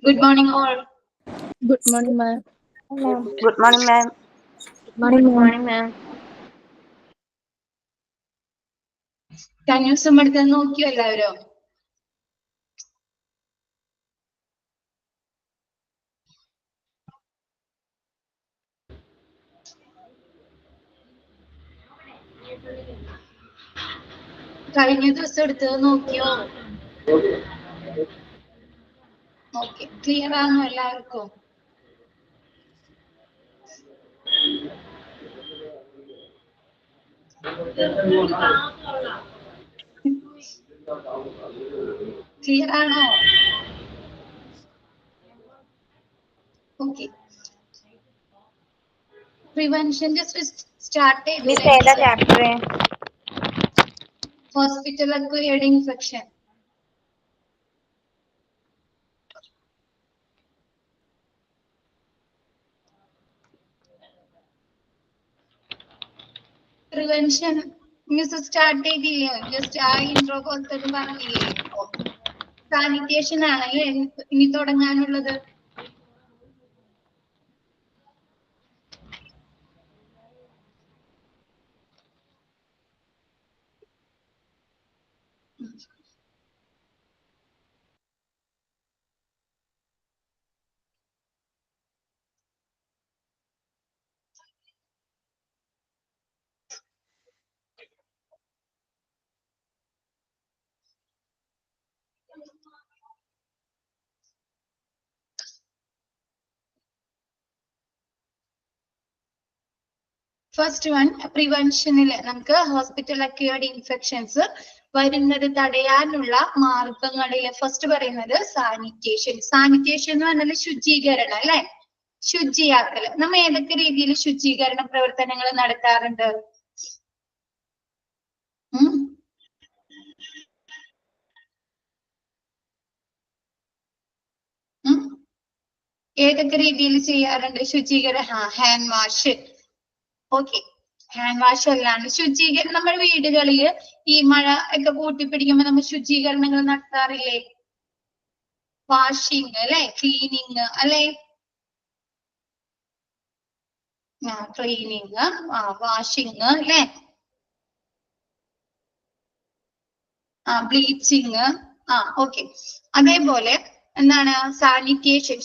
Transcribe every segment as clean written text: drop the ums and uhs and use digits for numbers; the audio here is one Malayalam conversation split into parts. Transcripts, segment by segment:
Good morning, all. Good morning, ma'am. Good morning, ma'am. Good morning, ma'am. Can you submit the നോക്കിയോ എല്ലാവരും? കഴിഞ്ഞ ദിവസം എടുത്തത് നോക്കിയോ? ഓക്കെ, ക്ലിയർ ആണോ എല്ലാവർക്കും? ക്ലിയർ ആണോ? ഓക്കെ. പ്രിവെൻഷൻ സ്റ്റാർട്ട് Miss, ഏതാ chapter? Hospital acquired infection. Prevention miss start ചെയ്തില്ലേ? ജസ്റ്റ് ആ ഇൻട്രോ പോലത്തെ പറഞ്ഞില്ലേ? സാനിറ്റേഷൻ ആണല്ലേ ഇനി തുടങ്ങാനുള്ളത്. ഫസ്റ്റ് വൺ പ്രിവെൻഷനില് നമുക്ക് ഹോസ്പിറ്റൽ അക്വയർഡ് ഇൻഫെക്ഷൻസ് വരുന്നത് തടയാനുള്ള മാർഗങ്ങളിൽ ഫസ്റ്റ് പറയുന്നത് സാനിറ്റേഷൻ. സാനിറ്റേഷൻ എന്ന് പറഞ്ഞാൽ ശുചീകരണം അല്ലെ, ശുചിയാക്കൽ. നമ്മ ഏതൊക്കെ രീതിയിൽ ശുചീകരണ പ്രവർത്തനങ്ങൾ നടത്താറുണ്ട്? ഏതൊക്കെ രീതിയിൽ ചെയ്യാറുണ്ട് ശുചീകരണം? Hand wash. Okay, hand wash അല്ലാണ്ട് ശുചീകരണം നമ്മുടെ വീടുകളില് ഈ മഴ ഒക്കെ കൂട്ടിപ്പിടിക്കുമ്പോ നമ്മൾ ശുചീകരണങ്ങൾ നടത്താറില്ലേ? വാഷിങ് അല്ലെ, ക്ലീനിങ് അല്ലെ, ക്ലീനിങ്, വാഷിങ് അല്ലെ, ബ്ലീച്ചിങ്. ഓക്കെ. അതേപോലെ എന്താണ് സാനിറ്റേഷൻ,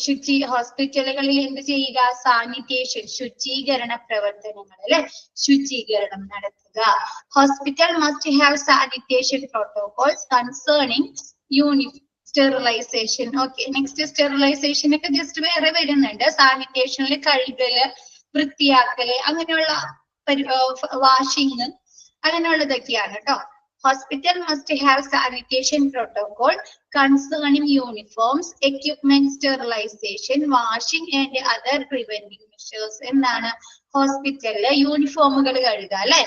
ഹോസ്പിറ്റലുകളിൽ എന്ത് ചെയ്യുക? സാനിറ്റേഷൻ, ശുചീകരണ പ്രവർത്തനങ്ങൾ അല്ലെ, ശുചീകരണം നടത്തുക. Hospital must have sanitation protocols concerning sterilisation. Okay, next sterilisation ഒക്കെ ജസ്റ്റ് വേറെ വരുന്നുണ്ട്. സാനിറ്റേഷനിൽ കഴുകല്, വൃത്തിയാക്കല്, അങ്ങനെയുള്ള വാഷിങ്, അങ്ങനെയുള്ളതൊക്കെയാണ് കേട്ടോ. Hospital must have sanitation protocol concerning uniforms, equipment sterilization, washing and other preventive measures. എന്താണ് ഹോസ്പിറ്റലിലെ യൂണിഫോമുകൾ കഴുകുക അല്ലെ.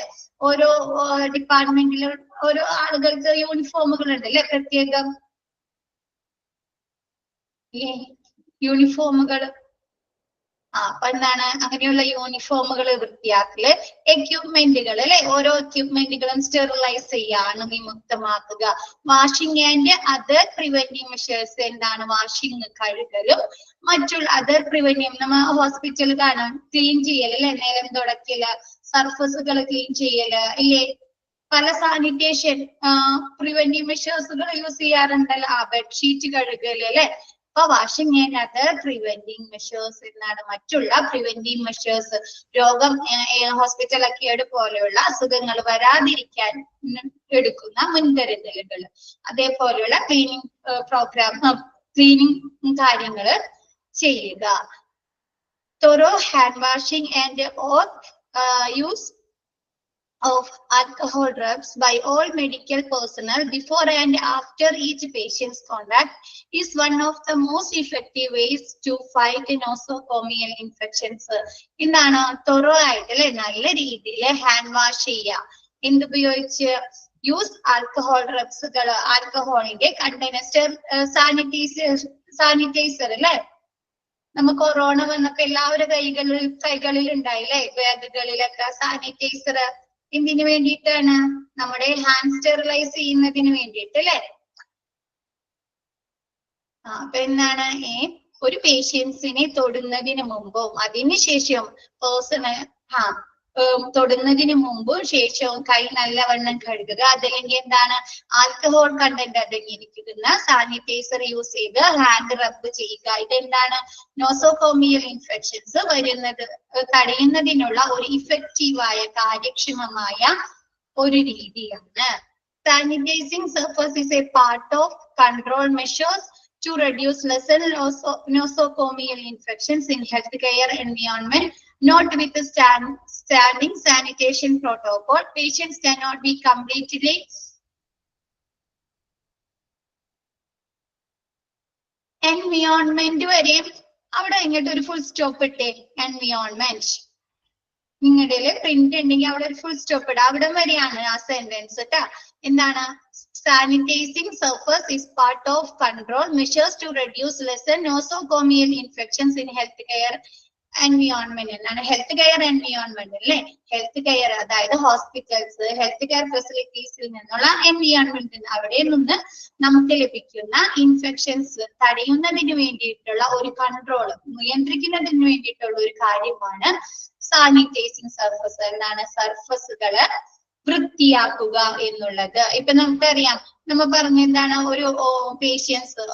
ഓരോ ഡിപ്പാർട്ട്മെന്റിലും ഓരോ ആളുകൾക്ക് യൂണിഫോമുകൾ ഉണ്ട് അല്ലെ, പ്രത്യേകം യൂണിഫോമുകൾ. അപ്പൊ എന്താണ് അങ്ങനെയുള്ള യൂണിഫോമുകൾ വൃത്തിയാക്കല്, എക്യുപ്മെന്റുകൾ അല്ലെ, ഓരോ എക്യുപ്മെന്റുകളും സ്റ്റെറിലൈസ് ചെയ്യാണ്, വിമുക്തമാക്കുക. Washing and other preventive measures. എന്താണ് വാഷിംഗ്, കഴുകലും മറ്റുള്ള അതർ പ്രിവെന്റീവ്, നമ്മ ഹോസ്പിറ്റൽ കാണാം ക്ലീൻ ചെയ്യല് അല്ലെ, നിലം തുടക്കല്, സർഫസുകൾ ക്ലീൻ ചെയ്യല് ഇല്ലേ, പല സാനിറ്റേഷൻ പ്രിവെന്റീവ് മെഷേഴ്സുകൾ യൂസ് ചെയ്യാറുണ്ടല്ലോ. ബെഡ്ഷീറ്റ് കഴുകല് അല്ലെ. അപ്പൊ washing and other preventing measures എന്നാണ് മറ്റുള്ള പ്രിവെന്റീവ് മെഷേഴ്സ്. രോഗം ഹോസ്പിറ്റൽ അക്വയർഡ് പോലെയുള്ള അസുഖങ്ങൾ വരാതിരിക്കാൻ എടുക്കുന്ന മുൻകരുതലുകൾ. അതേപോലെയുള്ള ക്ലീനിങ് പ്രോഗ്രാം, ക്ലീനിങ് കാര്യങ്ങള് ചെയ്യുക. thorough hand washing and or use of alcohol drugs by all medical personnel before and after each patient's contact is one of the most effective ways to fight nosocomial infections. എന്താണ് thorough ആയിട്ട് അല്ലെ, നല്ല രീതിയിൽ ഹാൻഡ് വാഷ് ചെയ്യുക. എന്തുപയോഗിച്ച്? യൂസ് ആൽക്കഹോൾ ഡ്രഗ്സുകൾ, ആൽക്കഹോളിന്റെ കണ്ടെയ്നർ, സാനിറ്റൈസർ അല്ലെ. നമ്മ കൊറോണ വന്നപ്പോ എല്ലാവരുടെ കൈകളിൽ ഉണ്ടായില്ലേ, ബാഗുകളിലൊക്കെ സാനിറ്റൈസർ. എന്തിനു വേണ്ടിയിട്ടാണ്? നമ്മുടെ ഹാൻഡ് സ്റ്റെറിലൈസ് ചെയ്യുന്നതിന് വേണ്ടിയിട്ട് അല്ലെ. അപ്പൊ എന്താണ് ഒരു പേഷ്യൻസിനെ തൊടുന്നതിന് മുമ്പും അതിനുശേഷം പേഴ്സണ് തൊടുന്നതിന് മുമ്പും ശേഷവും കൈ നല്ലവണ്ണം കഴുകുക. അതല്ലെങ്കിൽ എന്താണ് ആൽക്കഹോൾ കണ്ടന്റ് അടങ്ങിയിരിക്കുന്ന സാനിറ്റൈസർ യൂസ് ചെയ്ത് ഹാൻഡ് റബ്ബ് ചെയ്യുക. ഇതെന്താണ് നോസോകോമിയൽ ഇൻഫെക്ഷൻസ് വരുന്നത് തടയുന്നതിനുള്ള ഒരു ഇഫക്റ്റീവായ കാര്യക്ഷമമായ ഒരു രീതിയാണ്. Sanitizing surface is a part of control measures to reduce lesser nosocomial infections in healthcare environment. Notwithstanding sanitation protocol, patients cannot be completely environment വരെ അവിടെ ഇങ്ങോട്ട് ഒരു ഫുൾ സ്റ്റോപ്പ് ഇട്ടേ. എൻവിയോൺമെന്റ് നിങ്ങളുടെ പ്രിന്റ് ഉണ്ടെങ്കിൽ അവിടെ ഒരു ഫുൾ സ്റ്റോപ്പ് ഇടാം. അവിടെ വരെയാണ് ആ സെന്റൻസ് കേട്ടാ. എന്താണ് sanitising surface is part of control measures to reduce lesser nosocomial infections in health care environment. എന്നാണ് ഹെൽത്ത് കെയർ എൻവിയോൺമെന്റ് അല്ലെ. ഹെൽത്ത് കെയർ അതായത് ഹോസ്പിറ്റൽസ്, ഹെൽത്ത് കെയർ ഫെസിലിറ്റീസിൽ നിന്നുള്ള എൻവിയോൺമെന്റ്, അവിടെ നിന്ന് നമുക്ക് ലഭിക്കുന്ന ഇൻഫെക്ഷൻസ് തടയുന്നതിന് വേണ്ടിയിട്ടുള്ള ഒരു കൺട്രോൾ, നിയന്ത്രിക്കുന്നതിന് വേണ്ടിയിട്ടുള്ള ഒരു കാര്യമാണ് സാനിറ്റൈസിങ് സർഫസ്. എന്താണ് സർഫസുകള് വൃത്തിയാക്കുക എന്നുള്ളത്. ഇപ്പൊ നമുക്കറിയാം, നമ്മൾ പറഞ്ഞ എന്താണ് ഒരു പേഷ്യൻസ്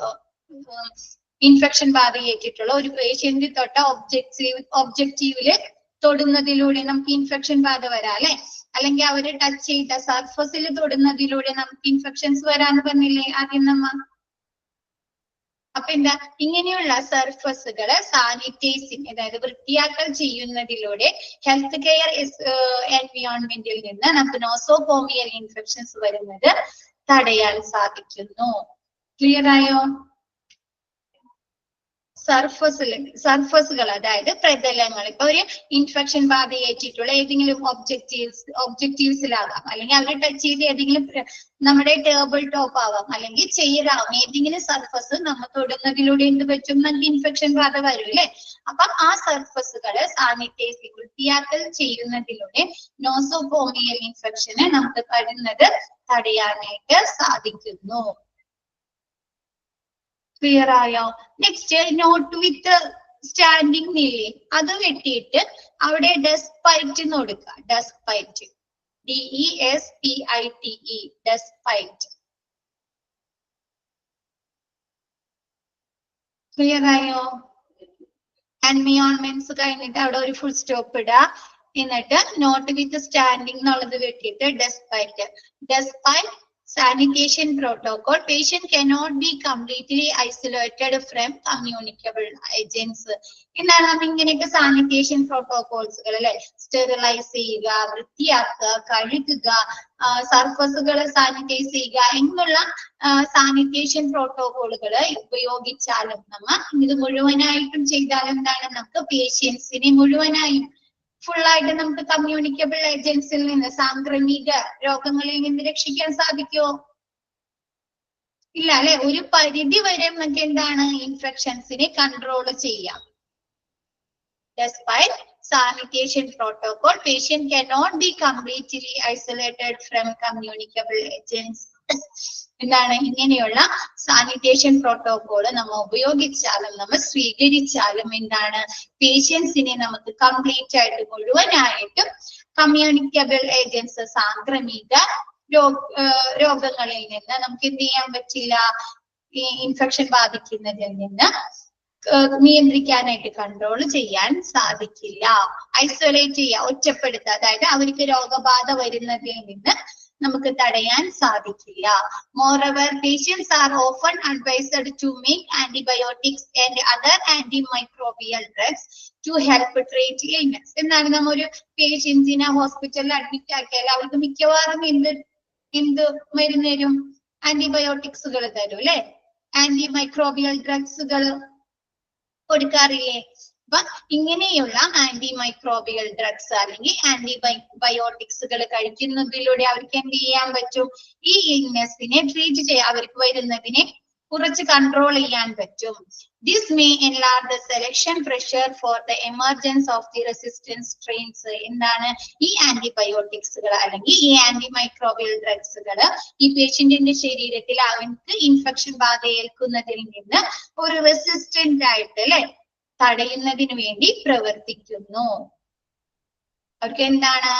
ഇൻഫെക്ഷൻ ബാധയേറ്റിട്ടുള്ള ഒരു പേഷ്യന്റ് തൊട്ട ഒബ്ജക്റ്റീവില് തൊടുന്നതിലൂടെ നമുക്ക് ഇൻഫെക്ഷൻ ബാധ വരാം അല്ലെ. അല്ലെങ്കിൽ അവര് ടച്ച് ചെയ്ത സർഫസിൽ തൊടുന്നതിലൂടെ നമുക്ക് ഇൻഫെക്ഷൻസ് വരാന്ന് പറഞ്ഞില്ലേ ആദ്യം നമ്മ. അപ്പൊ എന്താ ഇങ്ങനെയുള്ള സർഫസുകള് സാനിറ്റൈസിങ് അതായത് വൃത്തിയാക്കൽ ചെയ്യുന്നതിലൂടെ ഹെൽത്ത് കെയർ എൻവിയോൺമെന്റിൽ നിന്ന് നമുക്ക് നോസോകോമിയൽ ഇൻഫെക്ഷൻസ് വരുന്നത് തടയാൻ സാധിക്കുന്നു. ക്ലിയർ ആയോ? സർഫസുകൾ അതായത് പ്രതലങ്ങൾ. ഇപ്പൊ ഒരു ഇൻഫെക്ഷൻ ബാധയേറ്റിട്ടുള്ള ഏതെങ്കിലും ഒബ്ജക്റ്റീവ്സിലാകാം, അല്ലെങ്കിൽ അവർ ടച്ച് ചെയ്ത് ഏതെങ്കിലും നമ്മുടെ ടേബിൾ ടോപ്പ് ആവാം, അല്ലെങ്കിൽ ചെയറാവാം. ഏതെങ്കിലും സർഫസ് നമ്മൾ തൊടുന്നതിലൂടെ എന്ത് പറ്റും? നമുക്ക് ഇൻഫെക്ഷൻ ബാധ വരും അല്ലെ. അപ്പൊ ആ സർഫസുകള് സാനിറ്റൈസ് വൃത്തിയാക്കൽ ചെയ്യുന്നതിലൂടെ നോസോകോമിയൽ ഇൻഫെക്ഷന് നമുക്ക് തടയാനായിട്ട് സാധിക്കുന്നു. ക്ലിയർ ആയോ? നെക്സ്റ്റ് നോട്ട് വിത്ത് സ്റ്റാൻഡിങ് നില്ലേ, അത് വെട്ടിയിട്ട് അവിടെ ഡെസ്പൈറ്റ് എന്ന് കൊടുക്കുക. Despite, DESPITE, despite. ക്ലിയർ ആയോ? എൻവിയോൺമെന്റ്സ് കഴിഞ്ഞിട്ട് അവിടെ ഒരു ഫുൾ സ്റ്റോപ്പ് ഇടുക. എന്നിട്ട് നോട്ട് വിത്ത് സ്റ്റാൻഡിങ് എന്നുള്ളത് വെട്ടിയിട്ട് despite. Despite sanitation protocol, patient cannot be completely isolated from communicable agents. എന്താണ് നമ്മൾ ഇങ്ങനെയൊക്കെ സാനിറ്റേഷൻ പ്രോട്ടോകോൾസുകൾ അല്ലെ, സ്റ്റെറിലൈസ് ചെയ്യുക, വൃത്തിയാക്കുക, കഴുകുക, സർഫസുകൾ സാനിറ്റൈസ് ചെയ്യുക എന്നുള്ള സാനിറ്റേഷൻ പ്രോട്ടോകോളുകൾ ഉപയോഗിച്ചാലും നമ്മ ഇത് മുഴുവനായിട്ടും ചെയ്താൽ എന്താണ് നമുക്ക് പേഷ്യൻസിനെ മുഴുവനായും ഫുള്ളായിട്ട് നമുക്ക് കമ്മ്യൂണിക്കബിൾ ഏജൻസിൽ നിന്ന്, സാംക്രമിക രോഗങ്ങളിൽ നിന്ന് രക്ഷിക്കാൻ സാധിക്കുമോ? ഇല്ല അല്ലെ. ഒരു പരിധി വരെ നമുക്ക് എന്താണ് ഇൻഫെക്ഷൻസിനെ കൺട്രോൾ ചെയ്യാം. Despite sanitation protocol, patient cannot be completely isolated from communicable agents. എന്താണ് ഇങ്ങനെയുള്ള സാനിറ്റേഷൻ പ്രോട്ടോകോള് നമ്മൾ ഉപയോഗിച്ചാലും നമ്മൾ സ്വീകരിച്ചാലും എന്താണ് പേഷ്യൻസിനെ നമുക്ക് കംപ്ലീറ്റ് ആയിട്ട് മുഴുവനായിട്ടും കമ്മ്യൂണിക്കബിൾ ഏജൻസ്, സാംക്രമിക രോഗങ്ങളിൽ നിന്ന് നമുക്ക് എന്ത് ചെയ്യാൻ പറ്റില്ല? ഈ ഇൻഫെക്ഷൻ ബാധിക്കുന്നതിൽ നിന്ന് നിയന്ത്രിക്കാനായിട്ട് കൺട്രോൾ ചെയ്യാൻ സാധിക്കില്ല. ഐസൊലേറ്റ് ചെയ്യുക, ഒറ്റപ്പെടുത്തുക, അതായത് അവർക്ക് രോഗബാധ വരുന്നതിൽ നിന്ന് നമുക്ക് തടയാൻ സാധിക്കില്ല. Moreover, patients are often advised to make antibiotics and other antimicrobial drugs to help treat illness. എന്താണ് നമ്മ ഒരു പേഷ്യൻസിനെ ഹോസ്പിറ്റലിൽ അഡ്മിറ്റ് ആക്കിയാൽ അവർക്ക് മിക്കവാറും എന്ത് മരുന്ന് തരും? ആന്റിബയോട്ടിക്സുകൾ തരും അല്ലെ. ആന്റിമൈക്രോബിയൽ ഡ്രഗ്സുകൾ കൊടുക്കാറില്ലേ? അപ്പൊ ഇങ്ങനെയുള്ള ആന്റിമൈക്രോബിയൽ ഡ്രഗ്സ് അല്ലെങ്കിൽ ആന്റിബയോട്ടിക്സുകൾ കഴിക്കുന്നതിലൂടെ അവർക്ക് എന്ത് ചെയ്യാൻ പറ്റും? ഈ ഇൽനെസ്സിനെ ട്രീറ്റ് ചെയ്യാൻ, അവർക്ക് വരുന്നതിനെ കുറച്ച് കൺട്രോൾ ചെയ്യാൻ പറ്റും. This may enlarge the selection pressure for the emergence of the resistant strains. എന്താണ് ഈ ആന്റിബയോട്ടിക്സുകൾ അല്ലെങ്കിൽ ഈ ആന്റിമൈക്രോബിയൽ ഡ്രഗ്സുകൾ ഈ പേഷ്യന്റിന്റെ ശരീരത്തിൽ അവർക്ക് ഇൻഫെക്ഷൻ ബാധ ഏൽക്കുന്നതിൽ നിന്ന് ഒരു റെസിസ്റ്റന്റ് ആയിട്ട് അല്ലെ തടയുന്നതിന് വേണ്ടി പ്രവർത്തിക്കുന്നു. അവർക്ക് എന്താണ്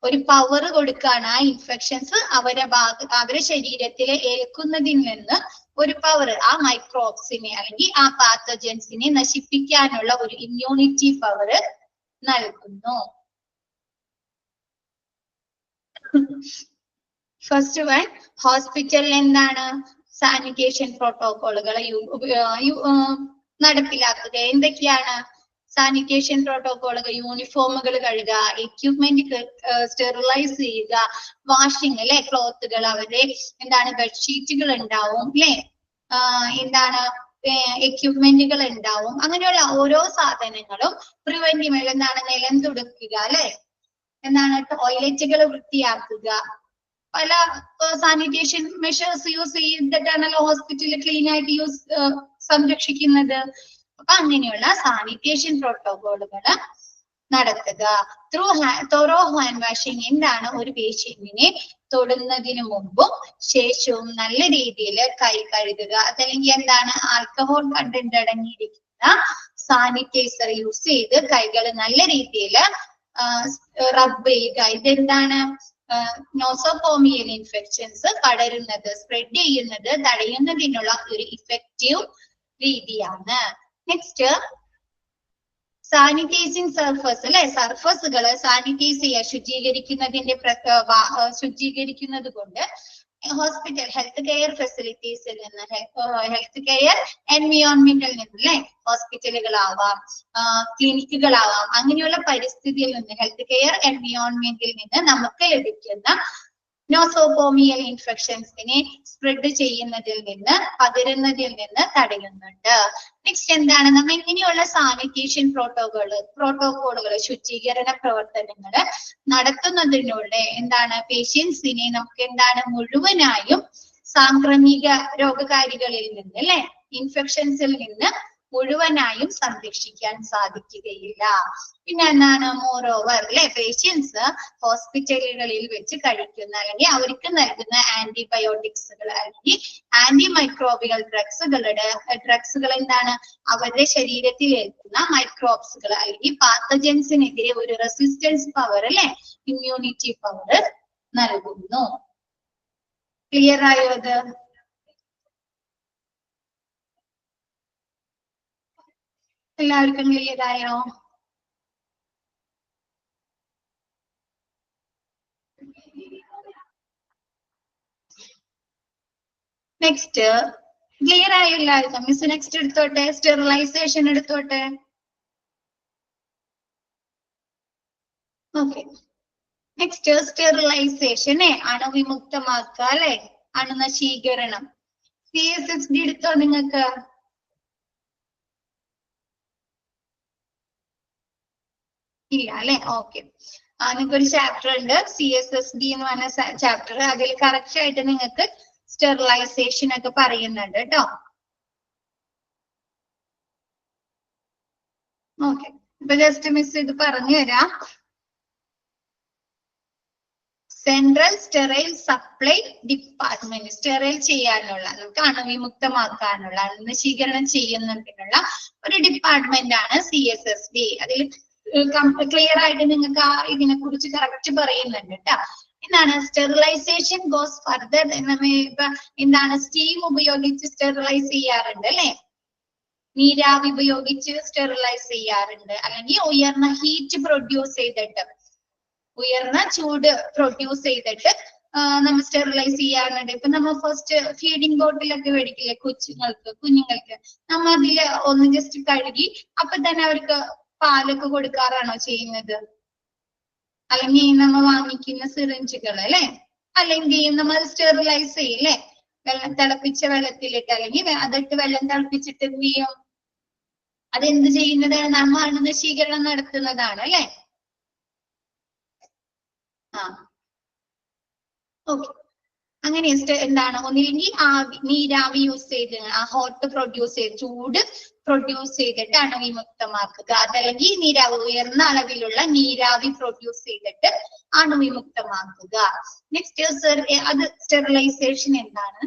ഒരു പവർ കൊടുക്കാണ് ആ ഇൻഫെക്ഷൻസ് അവരെ ശരീരത്തിൽ ഏൽക്കുന്നതിൽ നിന്ന് ഒരു പവർ ആ മൈക്രോബ്സിനെ അല്ലെങ്കിൽ ആ പാത്തജൻസിനെ നശിപ്പിക്കാനുള്ള ഒരു ഇമ്മ്യൂണിറ്റി പവർ നൽകുന്നു. ഫസ്റ്റ് വൺ ഹോസ്പിറ്റലിൽ എന്താണ് സാനിറ്റേഷൻ പ്രോട്ടോകോളുകൾ നടപ്പിലാക്കുക. എന്തൊക്കെയാണ് സാനിറ്റേഷൻ പ്രോട്ടോകോളുകൾ? യൂണിഫോമുകൾ കഴുകുക, എക്യുപ്മെന്റ് സ്റ്റെറിലൈസ് ചെയ്യുക, വാഷിംഗ് അല്ലെ, ക്ലോത്തുകൾ അവരുടെ എന്താണ് ബെഡ്ഷീറ്റുകൾ ഉണ്ടാവും അല്ലെ, എന്താണ് എക്യുപ്മെന്റുകൾ ഉണ്ടാവും. അങ്ങനെയുള്ള ഓരോ സാധനങ്ങളും പ്രിവെന്റീവ് എന്താണ് നിലം തുടക്കുക അല്ലെ, എന്താണ് ടോയ്ലറ്റുകൾ വൃത്തിയാക്കുക. പല സാനിറ്റേഷൻ മെഷേഴ്സ് യൂസ് ചെയ്തിട്ടാണല്ലോ ഹോസ്പിറ്റലിൽ ക്ലീൻ ആയിട്ട് സംരക്ഷിക്കുന്നത്. അപ്പൊ അങ്ങനെയുള്ള സാനിറ്റേഷൻ പ്രോട്ടോകോളുകൾ നടത്തുക. തോറോ ഹാൻഡ് വാഷിംഗ് എന്താണ് ഒരു പേഷ്യന്റിനെ തൊടുന്നതിന് മുമ്പും ശേഷവും നല്ല രീതിയിൽ കൈ കഴുകുക. അതല്ലെങ്കിൽ എന്താണ് ആൽക്കഹോൾ കണ്ടന്റ് അടങ്ങിയിരിക്കുന്ന സാനിറ്റൈസർ യൂസ് ചെയ്ത് കൈകൾ നല്ല രീതിയിൽ റബ്ബ് ചെയ്യുക. ഇതെന്താണ് നോസോകോമിയൽ ഇൻഫെക്ഷൻസ് പടരുന്നത് സ്പ്രെഡ് ചെയ്യുന്നത് തടയുന്നതിനുള്ള ഒരു ഇഫക്റ്റീവ് രീതിയാണ്. നെക്സ്റ്റ് സാനിറ്റൈസിങ് സർഫസ് അല്ലെ, സർഫസുകൾ സാനിറ്റൈസ് ചെയ്യുക, ശുചീകരിക്കുന്നത് കൊണ്ട് ഹോസ്പിറ്റൽ ഹെൽത്ത് കെയർ ഫെസിലിറ്റീസിൽ നിന്ന് ഹെൽത്ത് കെയർ എൻവിയോൺമെന്റിൽ നിന്ന് അല്ലെ, ഹോസ്പിറ്റലുകളാവാം ക്ലിനിക്കുകളാവാം, അങ്ങനെയുള്ള പരിസ്ഥിതിയിൽ നിന്ന് ഹെൽത്ത് കെയർ എൻവിയോൺമെന്റിൽ നിന്ന് നമുക്ക് ലഭിക്കുന്ന നോസോകോമിയൽ ഇൻഫെക്ഷൻസിനെ സ്പ്രെഡ് ചെയ്യുന്നതിൽ നിന്ന് പകരുന്നതിൽ നിന്ന് തടയുന്നുണ്ട്. നെക്സ്റ്റ് എന്താണ് നമ്മൾ ഇങ്ങനെയുള്ള സാനിറ്റേഷൻ പ്രോട്ടോകോളുകൾ ശുചീകരണ പ്രവർത്തനങ്ങൾ നടത്തുന്നതിലൂടെ എന്താണ് പേഷ്യൻസിനെ നമുക്ക് എന്താണ് മുഴുവനായും സാംക്രമിക രോഗകാരികളിൽ നിന്ന് അല്ലെ ഇൻഫെക്ഷൻസിൽ നിന്ന് മുഴുവനായും സംരക്ഷിക്കാൻ സാധിക്കുകയില്ല. പിന്നെ എന്താണ് മോറോവർ അല്ലെ പേഷ്യൻസ് ഹോസ്പിറ്റലുകളിൽ വെച്ച് കഴിക്കുന്ന അല്ലെങ്കിൽ അവർക്ക് നൽകുന്ന ആന്റിബയോട്ടിക്സുകൾ അല്ലെങ്കിൽ ആന്റിമൈക്രോബിയൽ ഡ്രഗ്സുകൾ എന്താണ് അവരുടെ ശരീരത്തിൽ ഏൽക്കുന്ന മൈക്രോബ്സുകൾ അല്ലെങ്കിൽ പാത്തജൻസിനെതിരെ ഒരു റെസിസ്റ്റൻസ് പവർ അല്ലെ ഇമ്മ്യൂണിറ്റി പവർ നൽകുന്നു. ക്ലിയർ ആയോ അത്? എല്ലാവർക്കും ക്ലിയർ ആയോ? നെക്സ്റ്റ് ക്ലിയർ ആയോ എല്ലാവർക്കും? മിസ് നെക്സ്റ്റ് എടുത്തോട്ടെ, സ്റ്റെറിലൈസേഷൻ എടുത്തോട്ടെ. ഓക്കെ, നെക്സ്റ്റ് സ്റ്റെറിലൈസേഷനെ അണുവിമുക്തമാക്കുക അല്ലെ, അണുനശീകരണം. CSSD എടുത്തോ നിങ്ങൾക്ക്? ഇല്ല അല്ലെ? ഓക്കെ, നിങ്ങൾക്ക് ഒരു ചാപ്റ്റർ ഉണ്ട് CSSD എന്ന് പറഞ്ഞ ചാപ്റ്റർ. അതിൽ കറക്റ്റ് ആയിട്ട് നിങ്ങൾക്ക് സ്റ്റെറിലൈസേഷൻ ഒക്കെ പറയുന്നുണ്ട് കേട്ടോ. ഓക്കെ, ഇപ്പൊ ജസ്റ്റ് മിസ് ഇത് പറഞ്ഞു തരാം. Central sterile supply department sterile ചെയ്യാനുള്ള നമുക്ക് അണുവിമുക്തമാക്കാനുള്ള അണുനശീകരണം ചെയ്യുന്നതിനുള്ള ഒരു ഡിപ്പാർട്ട്മെന്റ് ആണ് CSSD. അതിൽ ക്ലിയർ ആയിട്ട് നിങ്ങൾക്ക് ആ ഇതിനെ കുറിച്ച് കറക്റ്റ് പറയുന്നുണ്ട് കേട്ടോ. എന്താണ് സ്റ്റെറിലൈസേഷൻ ഗോസ് ഫർദർ. എന്താണ് സ്റ്റീം ഉപയോഗിച്ച് സ്റ്റെറിലൈസ് ചെയ്യാറുണ്ട് അല്ലെ, നീരാവി ഉപയോഗിച്ച് സ്റ്റെറിലൈസ് ചെയ്യാറുണ്ട്, അല്ലെങ്കിൽ ഉയർന്ന ഹീറ്റ് പ്രൊഡ്യൂസ് ചെയ്തിട്ട് ഉയർന്ന ചൂട് പ്രൊഡ്യൂസ് ചെയ്തിട്ട് നമ്മൾ സ്റ്റെറിലൈസ് ചെയ്യാറുണ്ട്. ഇപ്പൊ നമ്മൾ ഫസ്റ്റ് ഫീഡിങ് ബോട്ടിലൊക്കെ മേടിക്കില്ലേ കുഞ്ഞുങ്ങൾക്ക്, നമ്മ അതില് ഒന്ന് ജസ്റ്റ് കഴുകി അപ്പൊ തന്നെ അവർക്ക് പാലൊക്കെ കൊടുക്കാറാണോ ചെയ്യുന്നത്? അല്ലെങ്കിൽ നമ്മൾ വാങ്ങിക്കുന്ന സിറിഞ്ചുകൾ അല്ലെ, അല്ലെങ്കിൽ നമ്മൾ സ്റ്റെറിലൈസ് ചെയ്യില്ലേ തിളപ്പിച്ച വെള്ളത്തിലിട്ട്, അല്ലെങ്കിൽ അതിട്ട് വെള്ളം തിളപ്പിച്ചിട്ട് എന്ത് ചെയ്യും? അതെന്ത് ചെയ്യുന്നതാണ്? നമ്മൾ അണുനശീകരണം നടത്തുന്നതാണ് അല്ലെ. ഓക്കെ, അങ്ങനെ എന്താണ് ഒന്നില്ലെങ്കിൽ നീരാവി യൂസ് ചെയ്ത് ഹോട്ട് പ്രൊഡ്യൂസ് ചെയ്ത് ചൂട് പ്രൊഡ്യൂസ് ചെയ്തിട്ട് അണുവിമുക്തമാക്കുക. അതല്ലെങ്കിൽ നീരാവി ഉയർന്ന അളവിലുള്ള നീരാവി പ്രൊഡ്യൂസ് ചെയ്തിട്ട് അണുവിമുക്തമാക്കുക. നെക്സ്റ്റ് അത് സ്റ്റെറിലൈസേഷൻ എന്താണ്?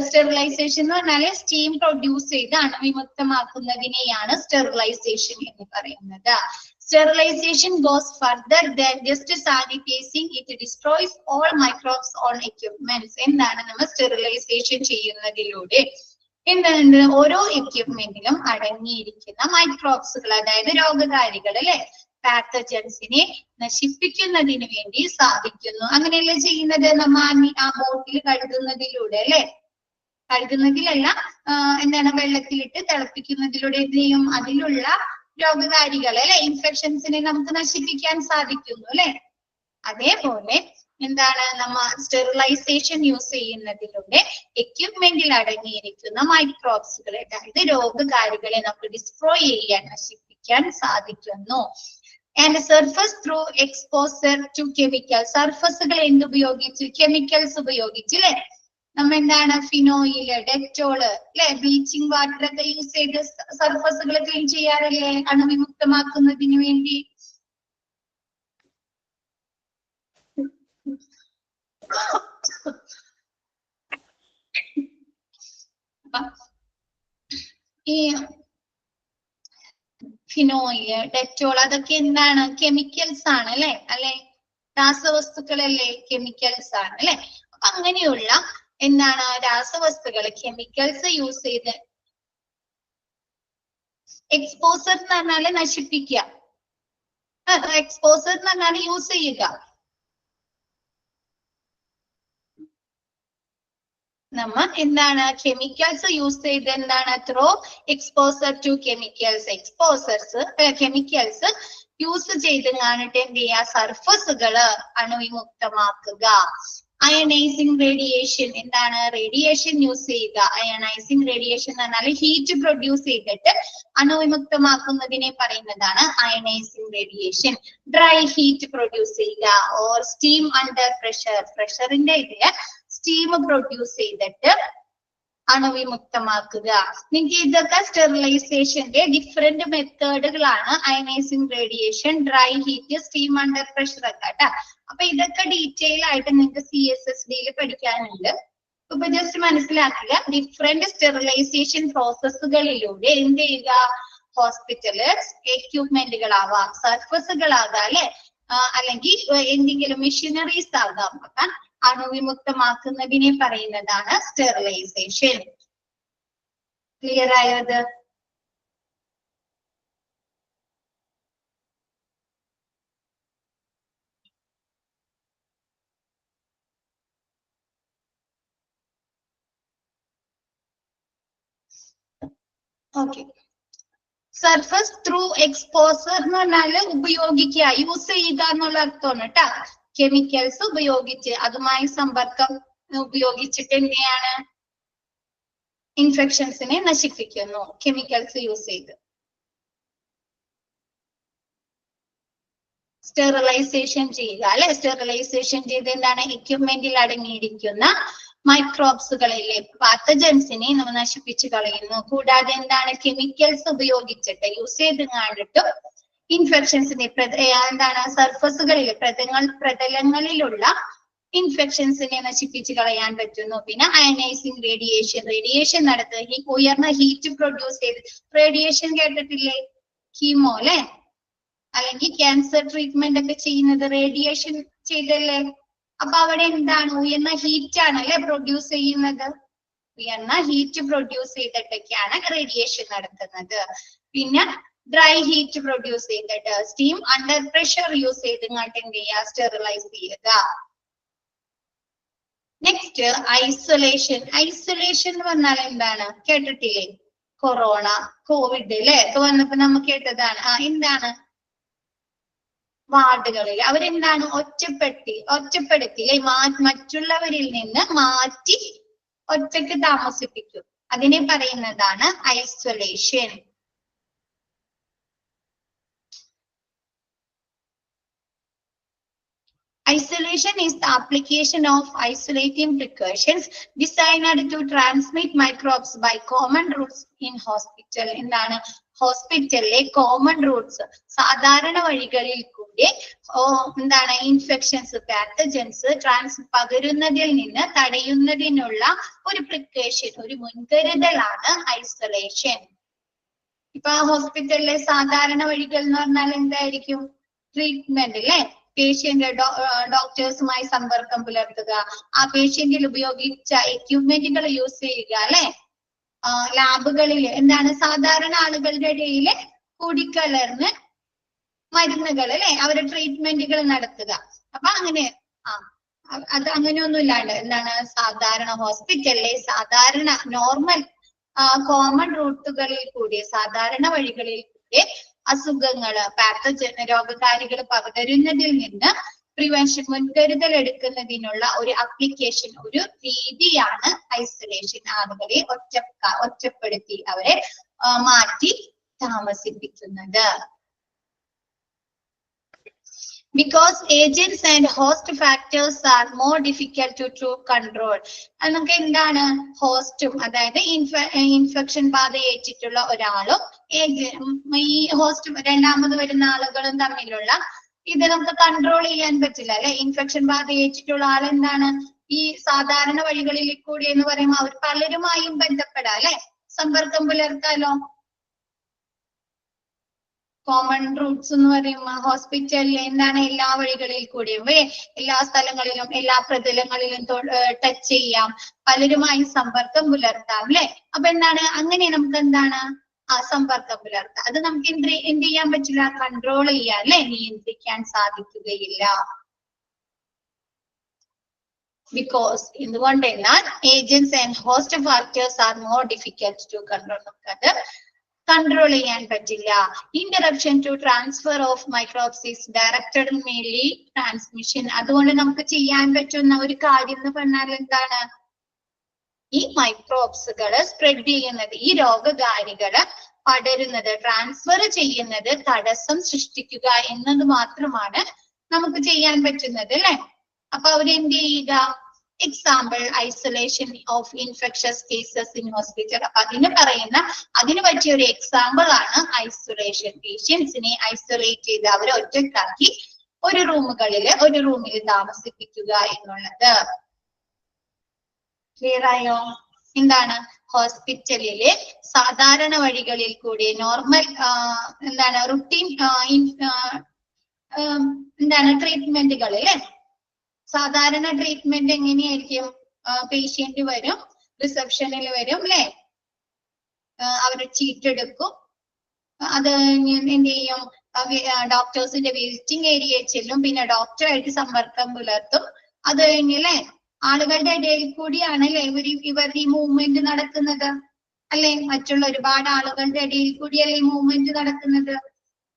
സ്റ്റെറിലൈസേഷൻ എന്ന് പറഞ്ഞാല് സ്റ്റീം പ്രൊഡ്യൂസ് ചെയ്ത് അണുവിമുക്തമാക്കുന്നതിനെയാണ് സ്റ്റെറിലൈസേഷൻ എന്ന് പറയുന്നത്. Sterilization goes further than just sanitizing. It destroys all microbes on equipments. എന്താണ് നമ്മൾ സ്റ്റെറിലൈസേഷൻ ചെയ്യുന്നതിലൂടെ എന്താണ് ഓരോ എക്യുപ്മെന്റിലും അടങ്ങിയിരിക്കുന്ന മൈക്രോബ്സുകൾ, അതായത് രോഗകാരികൾ അല്ലെ, പാത്തജൻസിനെ നശിപ്പിക്കുന്നതിന് വേണ്ടി സാധിക്കുന്നു. അങ്ങനെയല്ലേ ചെയ്യുന്നത്? നമ്മ ആ ബോട്ടിൽ കഴുകുന്നതിലൂടെ അല്ലെ, കഴുകുന്നതിലല്ല എന്താണ് വെള്ളത്തിലിട്ട് തിളപ്പിക്കുന്നതിലൂടെ എന്ത് ചെയ്യും? അതിലുള്ള രോഗകാരികളെ അല്ലെ, ഇൻഫെക്ഷൻസിനെ നമുക്ക് നശിപ്പിക്കാൻ സാധിക്കുന്നു അല്ലെ. അതേപോലെ എന്താണ് നമ്മ സ്റ്റെറിലൈസേഷൻ യൂസ് ചെയ്യുന്നതിലൂടെ എക്യുപ്മെന്റിൽ അടങ്ങിയിരിക്കുന്ന മൈക്രോബ്സുകളെ, അതായത് രോഗകാരികളെ നമുക്ക് ഡിസ്ട്രോയ് ചെയ്യാൻ, നശിപ്പിക്കാൻ സാധിക്കുന്നു. And surface through exposure to chemical. സർഫസുകൾ എന്തുപയോഗിച്ച്? കെമിക്കൽസ് ഉപയോഗിച്ച് അല്ലെ. നമ്മ എന്താണ് ഫിനോയില്, ഡെറ്റോള് അല്ലെ, ബ്ലീച്ചിങ് വാട്ടർ ഒക്കെ യൂസ് ചെയ്ത് സർഫസുകൾ ക്ലീൻ ചെയ്യാറില്ലേ അണുവിമുക്തമാക്കുന്നതിന് വേണ്ടി? ഈ ഫിനോയില്, ഡെറ്റോൾ അതൊക്കെ എന്താണ്? കെമിക്കൽസ് ആണ് അല്ലെ, രാസവസ്തുക്കളല്ലേ, കെമിക്കൽസ് ആണ് അല്ലെ. അപ്പൊ അങ്ങനെയുള്ള എന്താണ് രാസവസ്തുക്കൾ, കെമിക്കൽസ് യൂസ് ചെയ്ത് എക്സ്പോസർ എന്ന് പറഞ്ഞാല് നശിപ്പിക്കുക, എക്സ്പോസർ എന്ന് പറഞ്ഞാല് യൂസ് ചെയ്യുക. നമ്മ എന്താണ് കെമിക്കൽസ് യൂസ് ചെയ്ത് എന്താണ് through exposure to chemicals, exposures chemicals use ചെയ്ത് കാണിട്ട് എന്ത് ചെയ്യുക? സർഫസുകള് അണുവിമുക്തമാക്കുക. അയണൈസിങ് റേഡിയേഷൻ എന്താണ്? റേഡിയേഷൻ യൂസ് ചെയ്യുക. അയണൈസിങ് റേഡിയേഷൻ എന്ന് പറഞ്ഞാൽ ഹീറ്റ് പ്രൊഡ്യൂസ് ചെയ്തിട്ട് അണുവിമുക്തമാക്കുന്നതിനെ പറയുന്നതാണ് ionising radiation. Dry heat produce ചെയ്യുക ഓർ സ്റ്റീം അണ്ടർ പ്രഷർ, പ്രഷറിന്റെ ഇതില് സ്റ്റീം പ്രൊഡ്യൂസ് ചെയ്തിട്ട് അണുവിമുക്തമാക്കുക. നിങ്ങൾക്ക് ഇതൊക്കെ സ്റ്റെറിലൈസേഷന്റെ ഡിഫറെന്റ് മെത്തേഡുകളാണ്. Ionising radiation, dry heat, steam under pressure ഒക്കെ കേട്ടാ. അപ്പൊ ഇതൊക്കെ ഡീറ്റെയിൽ ആയിട്ട് നിങ്ങൾക്ക് CSSD പഠിക്കാനുണ്ട്. ഇപ്പൊ ജസ്റ്റ് മനസ്സിലാക്കുക, ഡിഫറെന്റ് സ്റ്റെറിലൈസേഷൻ പ്രോസസ്സുകളിലൂടെ എന്ത് ചെയ്യുക? ഹോസ്പിറ്റല് എക്യുപ്മെന്റുകളാവാം, സർഫസുകളാകാം അല്ലെ, അല്ലെങ്കിൽ എന്തെങ്കിലും മെഷീനറീസ് ആകാം, അപ്പൊ അണുവിമുക്തമാക്കുന്നതിനെ പറയുന്നതാണ് സ്റ്റെറിലൈസേഷൻ. ക്ലിയർ ആയത്? ഓക്കെ. സർഫസ് ത്രൂ എക്സ്പോസർ എന്ന് പറഞ്ഞാല് ഉപയോഗിക്കുക, യൂസ് ചെയ്യുക എന്നുള്ള അർത്ഥമാണ് കേട്ടാ. കെമിക്കൽസ് ഉപയോഗിച്ച്, അതുമായി സമ്പർക്കം ഉപയോഗിച്ചിട്ട് എന്തെയാണ്? ഇൻഫെക്ഷൻസിനെ നശിപ്പിക്കുന്നു, കെമിക്കൽസ് യൂസ് ചെയ്ത്. സ്റ്റെറിലൈസേഷൻ ചെയ്യുക അല്ലെ. സ്റ്റെറിലൈസേഷൻ ചെയ്ത് എന്താണ്? എക്യുപ്മെന്റിൽ അടങ്ങിയിരിക്കുന്ന മൈക്രോബ്സുകളിലെ പാത്തജൻസിനെ നമ്മൾ നശിപ്പിച്ചു കളയുന്നു. കൂടാതെ എന്താണ്? കെമിക്കൽസ് ഉപയോഗിച്ചിട്ട് യൂസ് ചെയ്ത് കണ്ടിട്ടും ഇൻഫെക്ഷൻസിനെ എന്താണ് സർഫസുകളിൽ പ്രതലങ്ങളിലുള്ള ഇൻഫെക്ഷൻസിനെ നശിപ്പിച്ച് കളയാൻ പറ്റുന്നു. പിന്നെ അയനൈസിങ് റേഡിയേഷൻ, റേഡിയേഷൻ നടത്തുക, ഉയർന്ന ഹീറ്റ് പ്രൊഡ്യൂസ് ചെയ്ത്. റേഡിയേഷൻ കേട്ടിട്ടില്ലേ? കീമോ അല്ലെ, അല്ലെങ്കിൽ ക്യാൻസർ ട്രീറ്റ്മെന്റ് ഒക്കെ ചെയ്യുന്നത് റേഡിയേഷൻ ചെയ്തല്ലേ. അപ്പൊ അവിടെ എന്താണ്? ഉയർന്ന ഹീറ്റ് ആണ് അല്ലെ പ്രൊഡ്യൂസ് ചെയ്യുന്നത്. ഉയർന്ന ഹീറ്റ് പ്രൊഡ്യൂസ് ചെയ്തിട്ടൊക്കെയാണ് റേഡിയേഷൻ നടത്തുന്നത്. പിന്നെ ഡ്രൈ ഹീറ്റ് പ്രൊഡ്യൂസ് ചെയ്തിട്ട് സ്റ്റീം അണ്ടർ പ്രഷർ യൂസ് ചെയ്ത് ഇങ്ങോട്ട് എന്ത് ചെയ്യുക? സ്റ്റെറിലൈസ് ചെയ്യുക. Next isolation. ഐസൊലേഷൻ എന്ന് പറഞ്ഞാൽ എന്താണ്? കേട്ടിട്ടില്ലേ? കൊറോണ, കോവിഡ് അല്ലെ ഒക്കെ വന്നപ്പോ നമ്മൾ കേട്ടതാണ്. എന്താണ്? വാർഡുകളിൽ അവരെന്താണ്? ഒറ്റപ്പെടുത്തി മറ്റുള്ളവരിൽ നിന്ന് മാറ്റി ഒറ്റയ്ക്ക് താമസിപ്പിക്കും. അതിനെ പറയുന്നതാണ് isolation. Isolation is the application of isolating precautions designed to transmit microbes by common routes in hospital. എന്താണ് ഹോസ്പിറ്റലിലെ കോമൺ റൂട്ട്സ് സാധാരണ വഴികളിൽ കൂടി എന്താണ് ഇൻഫെക്ഷൻസ് പാത്തജൻസ് പകരുന്നതിൽ നിന്ന് തടയുന്നതിനുള്ള ഒരു പ്രിക്കോഷൻ ഒരു മുൻകരുതലാണ് ഐസൊലേഷൻ. ഇപ്പൊ ഹോസ്പിറ്റലിലെ സാധാരണ വഴികൾ എന്ന് പറഞ്ഞാൽ എന്തായിരിക്കും? ട്രീറ്റ്മെന്റ് അല്ലെ, പേഷ്യന്റ് ഡോക്ടേഴ്സുമായി സമ്പർക്കം പുലർത്തുക, ആ പേഷ്യന്റിൽ ഉപയോഗിച്ച എക്യുപ്മെന്റുകൾ യൂസ് ചെയ്യുക അല്ലെ, ലാബുകളിൽ എന്താണ് സാധാരണ ആളുകളുടെ ഇടയിൽ കൂടിക്കലർന്ന് മരുന്നുകൾ അല്ലെ അവരുടെ ട്രീറ്റ്മെന്റുകൾ നടത്തുക. അപ്പൊ അങ്ങനെ അത് അങ്ങനെയൊന്നും ഇല്ലാണ്ട് എന്താണ് സാധാരണ ഹോസ്പിറ്റലിലെ സാധാരണ നോർമൽ കോമൺ റൂട്ടുകളിൽ കൂടി സാധാരണ വഴികളിൽ കൂടി അസുഖങ്ങള് രോഗകാരികൾ പകരുന്നതിൽ നിന്ന് പ്രിവെൻഷൻ മുൻകരുതൽ എടുക്കുന്നതിനുള്ള ഒരു അപ്ലിക്കേഷൻ ഒരു രീതിയാണ് ഐസൊലേഷൻ. ആളുകളെ ഒറ്റപ്പെടുത്തി അവരെ മാറ്റി താമസിപ്പിക്കുന്നത്. Because agents and host factors are more difficult to control. നമുക്ക് എന്താണ് ഹോസ്റ്റും അതായത് ഇൻഫെക്ഷൻ ബാധയേറ്റിട്ടുള്ള ഒരാളും ഈ ഹോസ്റ്റ് രണ്ടാമത് വരുന്ന ആളുകളും തമ്മിലുള്ള ഇത് നമുക്ക് കൺട്രോൾ ചെയ്യാൻ പറ്റില്ല അല്ലെ. ഇൻഫെക്ഷൻ ബാധയേറ്റിട്ടുള്ള ആളെന്താണ് ഈ സാധാരണ വഴികളിൽ കൂടി എന്ന് പറയുമ്പോൾ അവർ പലരുമായും ബന്ധപ്പെടാം അല്ലെ, സമ്പർക്കം പുലർത്താലോ. കോമൺ റൂട്ട്സ് എന്ന് പറയുമ്പോൾ ഹോസ്പിറ്റലിൽ എന്താണ് എല്ലാ വഴികളിൽ കൂടിയും എല്ലാ സ്ഥലങ്ങളിലും എല്ലാ പ്രതലങ്ങളിലും ടച്ച് ചെയ്യാം, പലരുമായി സമ്പർക്കം പുലർത്താം അല്ലെ. അപ്പൊ എന്താണ് അങ്ങനെ നമുക്ക് എന്താണ് സമ്പർക്കം പുലർത്താം. അത് നമുക്ക് എന്ത് ചെയ്യാൻ പറ്റില്ല, കൺട്രോൾ ചെയ്യാൻ അല്ലെ, നിയന്ത്രിക്കാൻ സാധിക്കുകയില്ല. ബിക്കോസ് എന്തുകൊണ്ടെന്നാൽ agents and host factors are more difficult to control. നമുക്കത് കൺട്രോൾ ചെയ്യാൻ പറ്റില്ല. Interruption to transfer of microbes is directed mainly transmission. അതുകൊണ്ട് നമുക്ക് ചെയ്യാൻ പറ്റുന്ന ഒരു കാര്യം എന്ന് പറഞ്ഞാൽ എന്താണ്, ഈ മൈക്രോബ്സുകള് സ്പ്രെഡ് ചെയ്യുന്നത്, ഈ രോഗകാരികള് പടരുന്നത്, ട്രാൻസ്ഫർ ചെയ്യുന്നത് തടസ്സം സൃഷ്ടിക്കുക എന്നത് മാത്രമാണ് നമുക്ക് ചെയ്യാൻ പറ്റുന്നത് അല്ലെ. അപ്പൊ അവരെന്ത് ചെയ്യുക, example isolation of infectious cases in hospital. അപ്പൊ അതിന് പറ്റിയ ഒരു എക്സാമ്പിൾ ആണ് ഐസൊലേഷൻ. പേഷ്യൻസിനെ ഐസൊലേറ്റ് ചെയ്ത് അവരെ ഒറ്റക്കാക്കി ഒരു റൂമിൽ താമസിപ്പിക്കുക എന്നുള്ളത്. ക്ലിയർ ആയോ? എന്താണ് ഹോസ്പിറ്റലിലെ സാധാരണ വഴികളിൽ കൂടി നോർമൽ എന്താണ് റുട്ടീൻ എന്താണ് ട്രീറ്റ്മെന്റുകൾ അല്ലെ. സാധാരണ ട്രീറ്റ്മെന്റ് എങ്ങനെയായിരിക്കും? പേഷ്യന്റ് വരും, റിസപ്ഷനിൽ വരും അല്ലെ, അവര് ചീട്ട് എടുക്കും, അത് എന്ത് ചെയ്യും, ഡോക്ടേഴ്സിന്റെ വിസിറ്റിംഗ് ഏരിയയിൽ ചെല്ലും, പിന്നെ ഡോക്ടറായിട്ട് സമ്പർക്കം പുലർത്തും. അത് കഴിഞ്ഞല്ലേ ആളുകളുടെ ഇടയിൽ കൂടിയാണ് അല്ലെ ഇവരുടെ ഈ മൂവ്മെന്റ് നടക്കുന്നത് അല്ലെ, മറ്റുള്ള ഒരുപാട് ആളുകളുടെ ഇടയിൽ കൂടിയല്ലേ ഈ മൂവ്മെന്റ് നടക്കുന്നത്.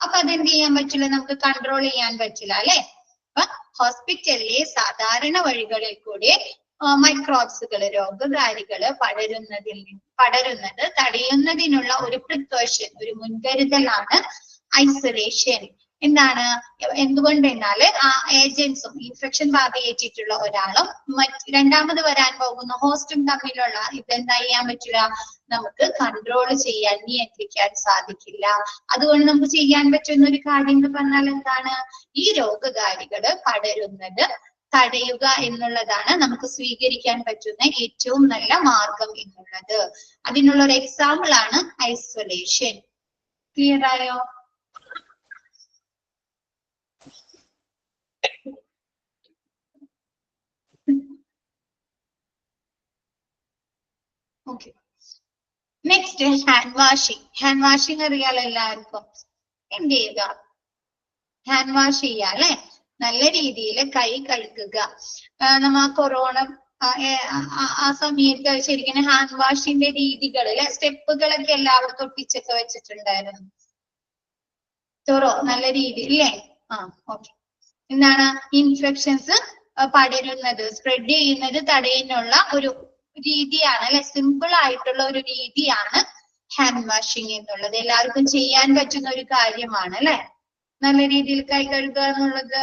അപ്പൊ അതെന്ത് ചെയ്യാൻ പറ്റില്ല, നമുക്ക് കൺട്രോൾ ചെയ്യാൻ പറ്റില്ല അല്ലെ. അപ്പൊ ഹോസ്പിറ്റലിലെ സാധാരണ വഴികളിൽ കൂടി മൈക്രോബ്സുകള് രോഗകാരികള് പടരുന്നത് തടയുന്നതിനുള്ള ഒരു പ്രിക്കോഷൻ ഒരു മുൻകരുതലാണ് ഐസൊലേഷൻ. എന്താണ് എന്തുകൊണ്ടെന്നാല് ആ ഏജൻസും ഇൻഫെക്ഷൻ ബാധയേറ്റിട്ടുള്ള ഒരാളും രണ്ടാമത് വരാൻ പോകുന്ന ഹോസ്റ്റും തമ്മിലുള്ള ഇതെന്താ ചെയ്യാൻ പറ്റില്ല, നമുക്ക് കൺട്രോൾ ചെയ്യാൻ നിയന്ത്രിക്കാൻ സാധിക്കില്ല. അതുകൊണ്ട് നമുക്ക് ചെയ്യാൻ പറ്റുന്ന ഒരു കാര്യം എന്ന് പറഞ്ഞാൽ എന്താണ്, ഈ രോഗകാരികള് പടരുന്നത് തടയുക എന്നുള്ളതാണ് നമുക്ക് സ്വീകരിക്കാൻ പറ്റുന്ന ഏറ്റവും നല്ല മാർഗം എന്നുള്ളത്. അതിനുള്ള ഒരു എക്സാമ്പിൾ ആണ് ഐസൊലേഷൻ. ക്ലിയർ ആയോ? Okay. Next, hand washing. Hand washing അറിയാലോ എല്ലാവർക്കും. എന്ത് ചെയ്യുക, ഹാൻഡ് വാഷ് ചെയ്യുക അല്ലെ, നല്ല രീതിയിൽ കൈ കഴുകുക. നമ്മ കൊറോണ ആ സമയത്ത് ശരിക്കും ഹാൻഡ് വാഷിന്റെ രീതികൾ അല്ലെ, സ്റ്റെപ്പുകളൊക്കെ എല്ലാവർക്കും ഒപ്പിച്ചൊക്കെ വെച്ചിട്ടുണ്ടായിരുന്നു. നല്ല രീതി അല്ലേ. ഓക്കെ. എന്താണ് ഇൻഫെക്ഷൻസ് പടരുന്നത് സ്പ്രെഡ് ചെയ്യുന്നത് തടയുന്നുള്ള ഒരു രീതിയാണ് അല്ലെ, സിമ്പിൾ ആയിട്ടുള്ള ഒരു രീതിയാണ് ഹാൻഡ് വാഷിംഗ് എന്നുള്ളത്. എല്ലാവർക്കും ചെയ്യാൻ പറ്റുന്ന ഒരു കാര്യമാണ് അല്ലെ, നല്ല രീതിയിൽ കൈ കഴുകുക എന്നുള്ളത്.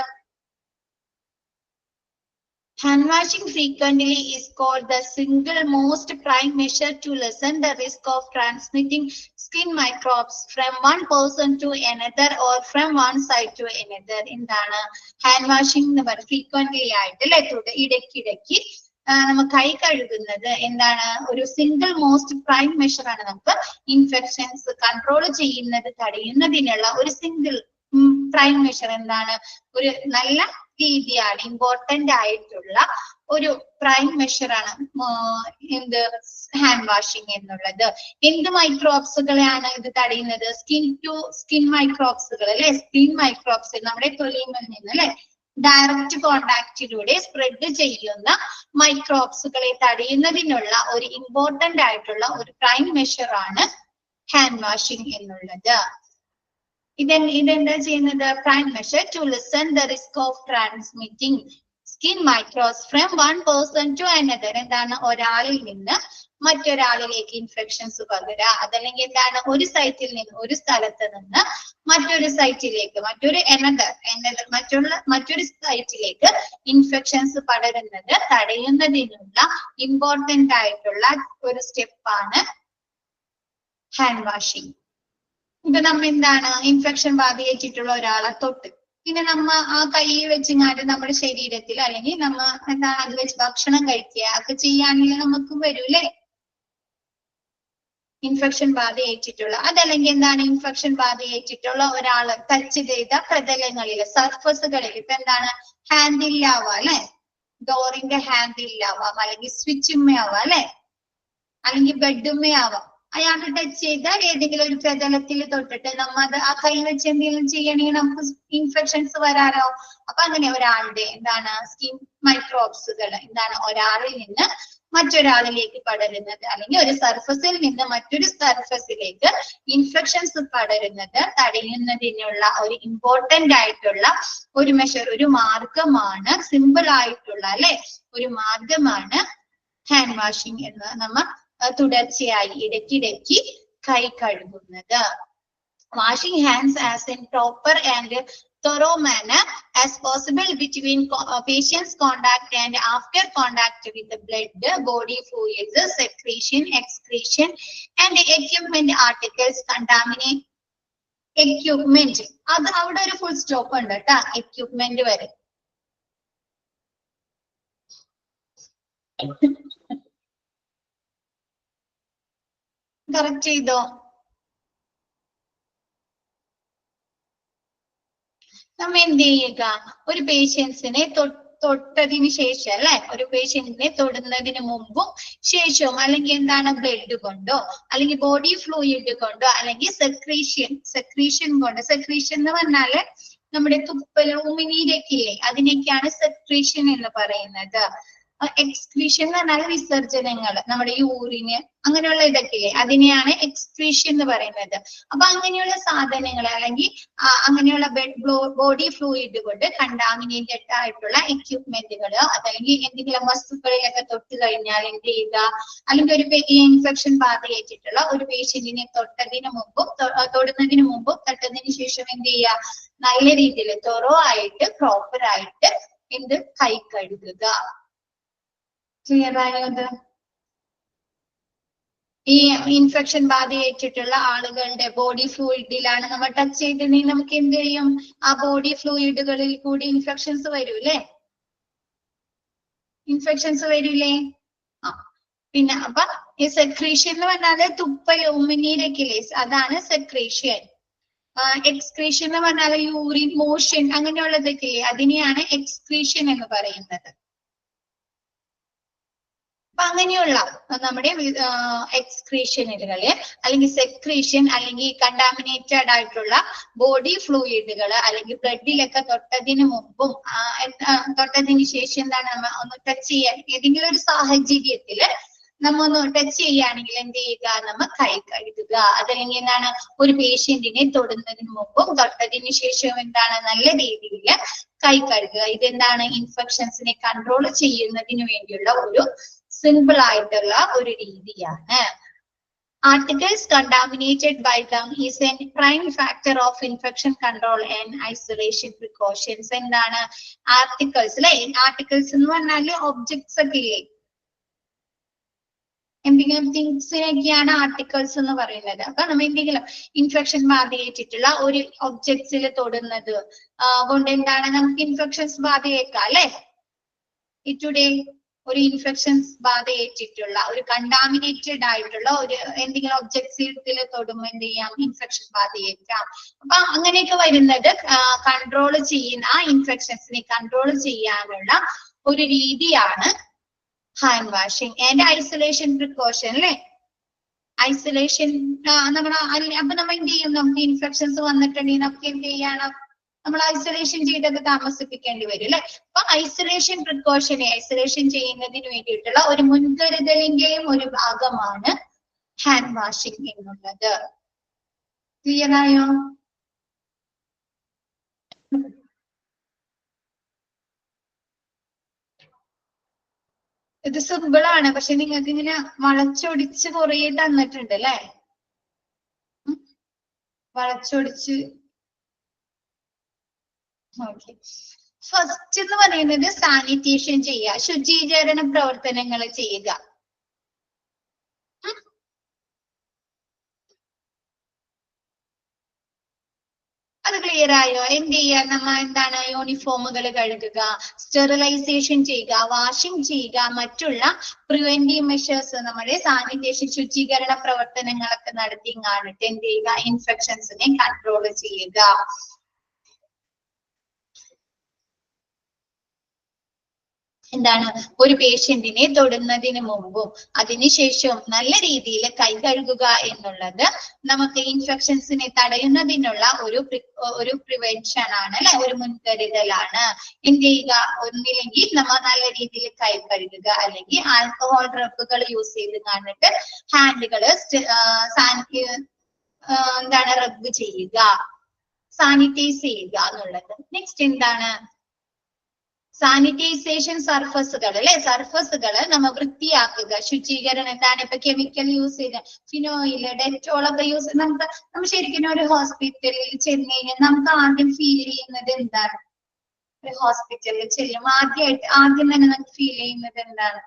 Hand washing frequently is called the single most prime measure to lessen the risk of transmitting skin microbes from one person to another or from one side to another. എന്താണ് ഹാൻഡ് വാഷിംഗ് എന്ന് പറയുന്നത്? ഫ്രീക്വന്റ്ലി ആയിട്ട് അല്ലെ, ഇടയ്ക്കിടയ്ക്ക് നമ്മൾ കൈ കഴുകുന്നത് എന്താണ്? ഒരു സിംഗിൾ മോസ്റ്റ് പ്രൈം മെഷർ ആണ്. നമുക്ക് ഇൻഫെക്ഷൻസ് കൺട്രോൾ ചെയ്യുന്നത് തടയുന്നതിനുള്ള ഒരു സിംഗിൾ പ്രൈം മെഷർ എന്താണ്? ഒരു നല്ല രീതിയാണ്, ഇമ്പോർട്ടന്റ് ആയിട്ടുള്ള ഒരു പ്രൈം മെഷർ ആണ് എന്ത്? ഹാൻഡ് വാഷിംഗ് എന്നുള്ളത്. എന്ത് മൈക്രോബ്സുകളെയാണ് ഇത് തടയുന്നത്? സ്കിൻ ടു സ്കിൻ മൈക്രോബ്സുകൾ അല്ലെ, സ്കിൻ മൈക്രോബ്സ് നമ്മുടെ തൊലിയിൽ നിന്ന് അല്ലെ ഡയറക്റ്റ് കോണ്ടാക്റ്റിലൂടെ സ്പ്രെഡ് ചെയ്യുന്ന മൈക്രോബ്സുകളെ തടയുന്നതിനുള്ള ഒരു ഇമ്പോർട്ടന്റ് ആയിട്ടുള്ള ഒരു പ്രൈം മെഷർ ആണ് ഹാൻഡ് വാഷിംഗ് എന്നുള്ളത്. ഇതെന്താ ചെയ്യുന്നത്? Prime measure to lessen the risk of transmitting skin microbes from one person to another. എന്താണ്? ഒരാളിൽ നിന്ന് മറ്റൊരാളിലേക്ക് ഇൻഫെക്ഷൻസ് പകരുക. അതല്ലെങ്കിൽ എന്താണ്? ഒരു സൈറ്റിൽ നിന്ന്, ഒരു സ്ഥലത്ത് നിന്ന് മറ്റൊരു സൈറ്റിലേക്ക്, മറ്റൊരു സൈറ്റിലേക്ക് ഇൻഫെക്ഷൻസ് പടരുന്നത് തടയുന്നതിനുള്ള ഇമ്പോർട്ടന്റ് ആയിട്ടുള്ള ഒരു സ്റ്റെപ്പാണ് ഹാൻഡ് വാഷിംഗ്. ഇപ്പൊ നമ്മ എന്താണ്? ഇൻഫെക്ഷൻ ബാധിച്ചിട്ടുള്ള ഒരാളെ തൊട്ട് പിന്നെ നമ്മ ആ കൈ വെച്ചിങ്ങാണ്ട് നമ്മുടെ ശരീരത്തിൽ അല്ലെങ്കിൽ നമ്മ എന്താണ് അത് വെച്ച് ഭക്ഷണം കഴിക്കുക ഒക്കെ ചെയ്യുകയാണെങ്കിൽ നമുക്ക് വരൂല്ലേ ഇൻഫെക്ഷൻ ബാധയേറ്റിട്ടുള്ള. അതല്ലെങ്കിൽ എന്താണ്? ഇൻഫെക്ഷൻ ബാധയേറ്റിട്ടുള്ള ഒരാള് ടച്ച് ചെയ്ത പ്രതലങ്ങളിൽ, സർഫസുകളിൽ, ഇപ്പൊ എന്താണ്? ഹാൻഡിലാവാം അല്ലെ, ഡോറിന്റെ ഹാൻഡിലാവാം, അല്ലെങ്കിൽ സ്വിച്ചുമ്മയാവാം അല്ലെ, അല്ലെങ്കിൽ ബെഡുമ്മയാവാം. അയാൾ ടച്ച് ചെയ്താൽ ഏതെങ്കിലും ഒരു പ്രതലത്തിൽ തൊട്ടിട്ട് നമ്മ അത് ആ കൈ വെച്ച് എന്തെങ്കിലും ചെയ്യണമെങ്കിൽ നമുക്ക് ഇൻഫെക്ഷൻസ് വരാറോ. അപ്പൊ അങ്ങനെ ഒരാളുടെ എന്താണ്? സ്കിൻ മൈക്രോബ്സുകൾ എന്താണ്? ഒരാളിൽ നിന്ന് മറ്റൊരാളിലേക്ക് പടരുന്നത് അല്ലെങ്കിൽ ഒരു സർഫസിൽ നിന്ന് മറ്റൊരു സർഫസിലേക്ക് ഇൻഫെക്ഷൻസ് പടരുന്നത് തടയുന്നതിനുള്ള ഒരു ഇമ്പോർട്ടന്റ് ആയിട്ടുള്ള ഒരു മെഷർ, ഒരു മാർഗമാണ്, സിമ്പിൾ ആയിട്ടുള്ള അല്ലെ ഒരു മാർഗമാണ് ഹാൻഡ് വാഷിംഗ് എന്ന് നമ്മ തുടർച്ചയായി ഇടയ്ക്കിടയ്ക്ക് കൈ കഴുകുന്നത്. Washing hands as in proper and thorough manner as possible between patient's contact and after contact with the blood, body fluids, secretion, excretion and equipment articles contaminate equipment. അത് അവിടെ ഒരു ഫുൾ സ്റ്റോപ്പ് ഉണ്ട് കേട്ടാ, എക്യുപ്മെന്റ് വരെ. കറക്റ്റ് ചെയ്തോ? നമ്മ എന്ത് ചെയ്യുക? ഒരു പേഷ്യൻസിനെ തൊട്ടതിന് ശേഷം അല്ലെ, ഒരു പേഷ്യന്റിനെ തൊടുന്നതിന് മുമ്പും ശേഷവും, അല്ലെങ്കിൽ എന്താണ്? ബ്ലഡ് കൊണ്ടോ അല്ലെങ്കിൽ ബോഡി ഫ്ലൂയിഡ് കൊണ്ടോ അല്ലെങ്കിൽ സെക്രീഷൻ കൊണ്ട്. സെക്രീഷൻ എന്ന് പറഞ്ഞാല് നമ്മുടെ തുപ്പൽ, ഉമിനീരൊക്കെ ഇല്ലേ, അതിനൊക്കെയാണ് സെക്രീഷൻ എന്ന് പറയുന്നത്. എക്സ്ക്രീഷൻ എന്ന് പറഞ്ഞാൽ വിസർജനങ്ങൾ, നമ്മുടെ യൂറിന് അങ്ങനെയുള്ള ഇതൊക്കെ ഇല്ലേ, അതിനെയാണ് എക്സ്ക്രീഷൻ എന്ന് പറയുന്നത്. അപ്പൊ അങ്ങനെയുള്ള സാധനങ്ങൾ അല്ലെങ്കിൽ അങ്ങനെയുള്ള ബോഡി ഫ്ലൂയിഡ് കൊണ്ട് കണ്ടാമിനേറ്റഡ് ആയിട്ടുള്ള എക്യുപ്മെന്റുകൾ അതല്ലെങ്കിൽ എന്തെങ്കിലും വസ്തുക്കളിലൊക്കെ തൊട്ട് കഴിഞ്ഞാൽ എന്ത് ചെയ്യുക? അല്ലെങ്കിൽ ഒരു ഇൻഫെക്ഷൻ ബാധയേറ്റിട്ടുള്ള ഒരു പേഷ്യന്റിനെ തൊടുന്നതിന് മുമ്പും തൊട്ടതിന് ശേഷം എന്ത് ചെയ്യുക? നല്ല രീതിയിൽ തൊറോ ആയിട്ട് പ്രോപ്പർ ആയിട്ട് എന്ത് കൈ കഴുകുക. ക്ലിയർ ആയോ? അത് ഈ ഇൻഫെക്ഷൻ ബാധയേറ്റിട്ടുള്ള ആളുകളുടെ ബോഡി ഫ്ലൂയിഡിലാണ് നമ്മൾ ടച്ച് ചെയ്തിട്ടുണ്ടെങ്കിൽ നമുക്ക് എന്ത് ചെയ്യും? ആ ബോഡി ഫ്ലൂയിഡുകളിൽ കൂടി ഇൻഫെക്ഷൻസ് വരൂലേ? ഇൻഫെക്ഷൻസ് വരൂലേ? ആ പിന്നെ അപ്പൊ ഈ സെക്രീഷൻ എന്ന് പറഞ്ഞാല് തുപ്പൽ, ഉമിനീരൊക്കെ ഇല്ലേ, അതാണ് സെക്രീഷൻ. എക്സ്ക്രീഷൻ എന്ന് പറഞ്ഞാല് യൂറിൻ മോഷൻ അങ്ങനെയുള്ളതൊക്കെ ഇല്ലേ, അതിനെയാണ് എക്സ്ക്രീഷൻ എന്ന് പറയുന്നത്. അപ്പൊ അങ്ങനെയുള്ള നമ്മുടെ എക്സ്ക്രീഷനുകള് അല്ലെങ്കിൽ സെക്രീഷൻ അല്ലെങ്കിൽ കണ്ടാമിനേറ്റഡ് ആയിട്ടുള്ള ബോഡി ഫ്ലൂയിഡുകൾ അല്ലെങ്കിൽ ബ്ലഡിലൊക്കെ തൊട്ടതിന് മുമ്പും തൊട്ടതിന് ശേഷം എന്താണ്? നമ്മ ഒന്ന് ടച്ച് ചെയ്യാൻ ഏതെങ്കിലും ഒരു സാഹചര്യത്തില് നമ്മ ഒന്ന് ടച്ച് ചെയ്യുകയാണെങ്കിൽ എന്ത് ചെയ്യുക? നമ്മ കൈ കഴുകുക. അതല്ലെങ്കിൽ എന്താണ്? ഒരു പേഷ്യന്റിനെ തൊടുന്നതിന് മുമ്പും തൊട്ടതിന് ശേഷവും എന്താണ്? നല്ല രീതിയിൽ കൈ കഴുകുക. ഇതെന്താണ്? ഇൻഫെക്ഷൻസിനെ കൺട്രോൾ ചെയ്യുന്നതിന് വേണ്ടിയുള്ള ഒരു സിമ്പിൾ ആയിട്ടുള്ള ഒരു രീതിയാണ്. Articles contaminated by them is a prime factor of infection control and isolation precautions. എന്താണ് ആർട്ടിക്കിൾസ് അല്ലെ? ആർട്ടിക്കിൾസ് എന്ന് പറഞ്ഞാല് ഒബ്ജക്ട്സ് ഒക്കെ ഇല്ലേ, എന്തെങ്കിലും തിങ്സിനൊക്കെയാണ് ആർട്ടിക്കിൾസ് എന്ന് പറയുന്നത്. അപ്പൊ നമ്മൾ എന്തെങ്കിലും ഇൻഫെക്ഷൻ ബാധയേറ്റിട്ടുള്ള ഒരു ഒബ്ജക്ട്സിൽ തൊടുന്നത് കൊണ്ട് എന്താണ് നമുക്ക് ഇൻഫെക്ഷൻസ് ബാധയേക്കാം അല്ലെ? ടുഡേ ഒരു ഇൻഫെക്ഷൻസ് ബാധയേറ്റിട്ടുള്ള ഒരു കണ്ടാമിനേറ്റഡ് ആയിട്ടുള്ള ഒരു എന്തെങ്കിലും ഒബ്ജക്ട്സിൽ തൊടുമ്പോൾ എന്ത് ചെയ്യാം? ഇൻഫെക്ഷൻ ബാധയേക്കാം. അപ്പൊ അങ്ങനെയൊക്കെ വരുന്നത് കൺട്രോൾ ചെയ്യുന്ന ആ ഇൻഫെക്ഷൻസിനെ കൺട്രോൾ ചെയ്യാനുള്ള ഒരു രീതിയാണ് hand washing and isolation precaution അല്ലെ? ഐസൊലേഷൻ നമ്മൾ അപ്പൊ നമ്മൾ എന്ത് ചെയ്യും? നമുക്ക് ഇൻഫെക്ഷൻസ് വന്നിട്ടുണ്ടെങ്കിൽ നമുക്ക് എന്ത് ചെയ്യണം? നമ്മൾ ഐസൊലേഷൻ ചെയ്തൊക്കെ താമസിപ്പിക്കേണ്ടി വരും അല്ലെ? അപ്പൊ ഐസൊലേഷൻ പ്രിക്കോഷനെ ഐസൊലേഷൻ ചെയ്യുന്നതിന് വേണ്ടിയിട്ടുള്ള ഒരു മുൻകരുതലിന്റെയും ഒരു ഭാഗമാണ് ഹാൻഡ് വാഷിംഗ് എന്നുള്ളത്. ക്ലിയർ ആയോ? ഇത് സിമ്പിൾ ആണ്, പക്ഷെ നിങ്ങൾക്ക് ഇങ്ങനെ വളച്ചൊടിച്ച് കുറേ തന്നിട്ടുണ്ട് അല്ലെ? വളച്ചൊടിച്ച്. ഓക്കെ, ഫസ്റ്റ് എന്ന് പറയുന്നത് സാനിറ്റേഷൻ ചെയ്യുക, ശുചീകരണ പ്രവർത്തനങ്ങൾ ചെയ്യുക. അത് ക്ലിയർ ആയോ? എന്ത് ചെയ്യുക? നമ്മ എന്താണ് യൂണിഫോമുകൾ കഴുകുക, സ്റ്റെറിലൈസേഷൻ ചെയ്യുക, വാഷിംഗ് ചെയ്യുക, മറ്റുള്ള പ്രിവെന്റീവ് മെഷേഴ്സ് നമ്മുടെ സാനിറ്റേഷൻ ശുചീകരണ പ്രവർത്തനങ്ങളൊക്കെ നടത്തി കാണിട്ട് എന്ത് ചെയ്യുക? ഇൻഫെക്ഷൻസിനെ കൺട്രോൾ ചെയ്യുക. എന്താണ് ഒരു പേഷ്യന്റിനെ തൊടുന്നതിന് മുമ്പും അതിനുശേഷവും നല്ല രീതിയിൽ കൈ കഴുകുക എന്നുള്ളത് നമുക്ക് ഇൻഫെക്ഷൻസിനെ തടയുന്നതിനുള്ള ഒരു പ്രിവെൻഷൻ ആണ് അല്ലെ? ഒരു മുൻകരുതലാണ്. എന്ത് ചെയ്യുക? ഒന്നില്ലെങ്കിൽ നമ്മൾ നല്ല രീതിയിൽ കൈ കഴുകുക, അല്ലെങ്കിൽ ആൽക്കഹോൾ ഡ്രഗുകൾ യൂസ് ചെയ്ത് കണ്ടിട്ട് ഹാൻഡുകള് എന്താണ് റബ്ബ് ചെയ്യുക, സാനിറ്റൈസ് ചെയ്യുക എന്നുള്ളത്. നെക്സ്റ്റ് എന്താണ്? സാനിറ്റൈസേഷൻ സർഫസുകൾ അല്ലെ? സർഫസുകള് നമ്മൾ വൃത്തിയാക്കുക, ശുചീകരണം. എന്താണ് ഇപ്പൊ കെമിക്കൽ യൂസ് ചെയ്ത് ഫിനോയില്, ഡെറ്റോളൊക്കെ യൂസ് നമ്മൾ ശരിക്കും ഒരു ഹോസ്പിറ്റലിൽ ചെന്ന് കഴിഞ്ഞാൽ നമുക്ക് ആദ്യം ഫീൽ ചെയ്യുന്നത് എന്താണ്? ഒരു ഹോസ്പിറ്റലിൽ ചെല്ലും ആദ്യം തന്നെ നമുക്ക് ഫീൽ ചെയ്യുന്നത് എന്താണ്?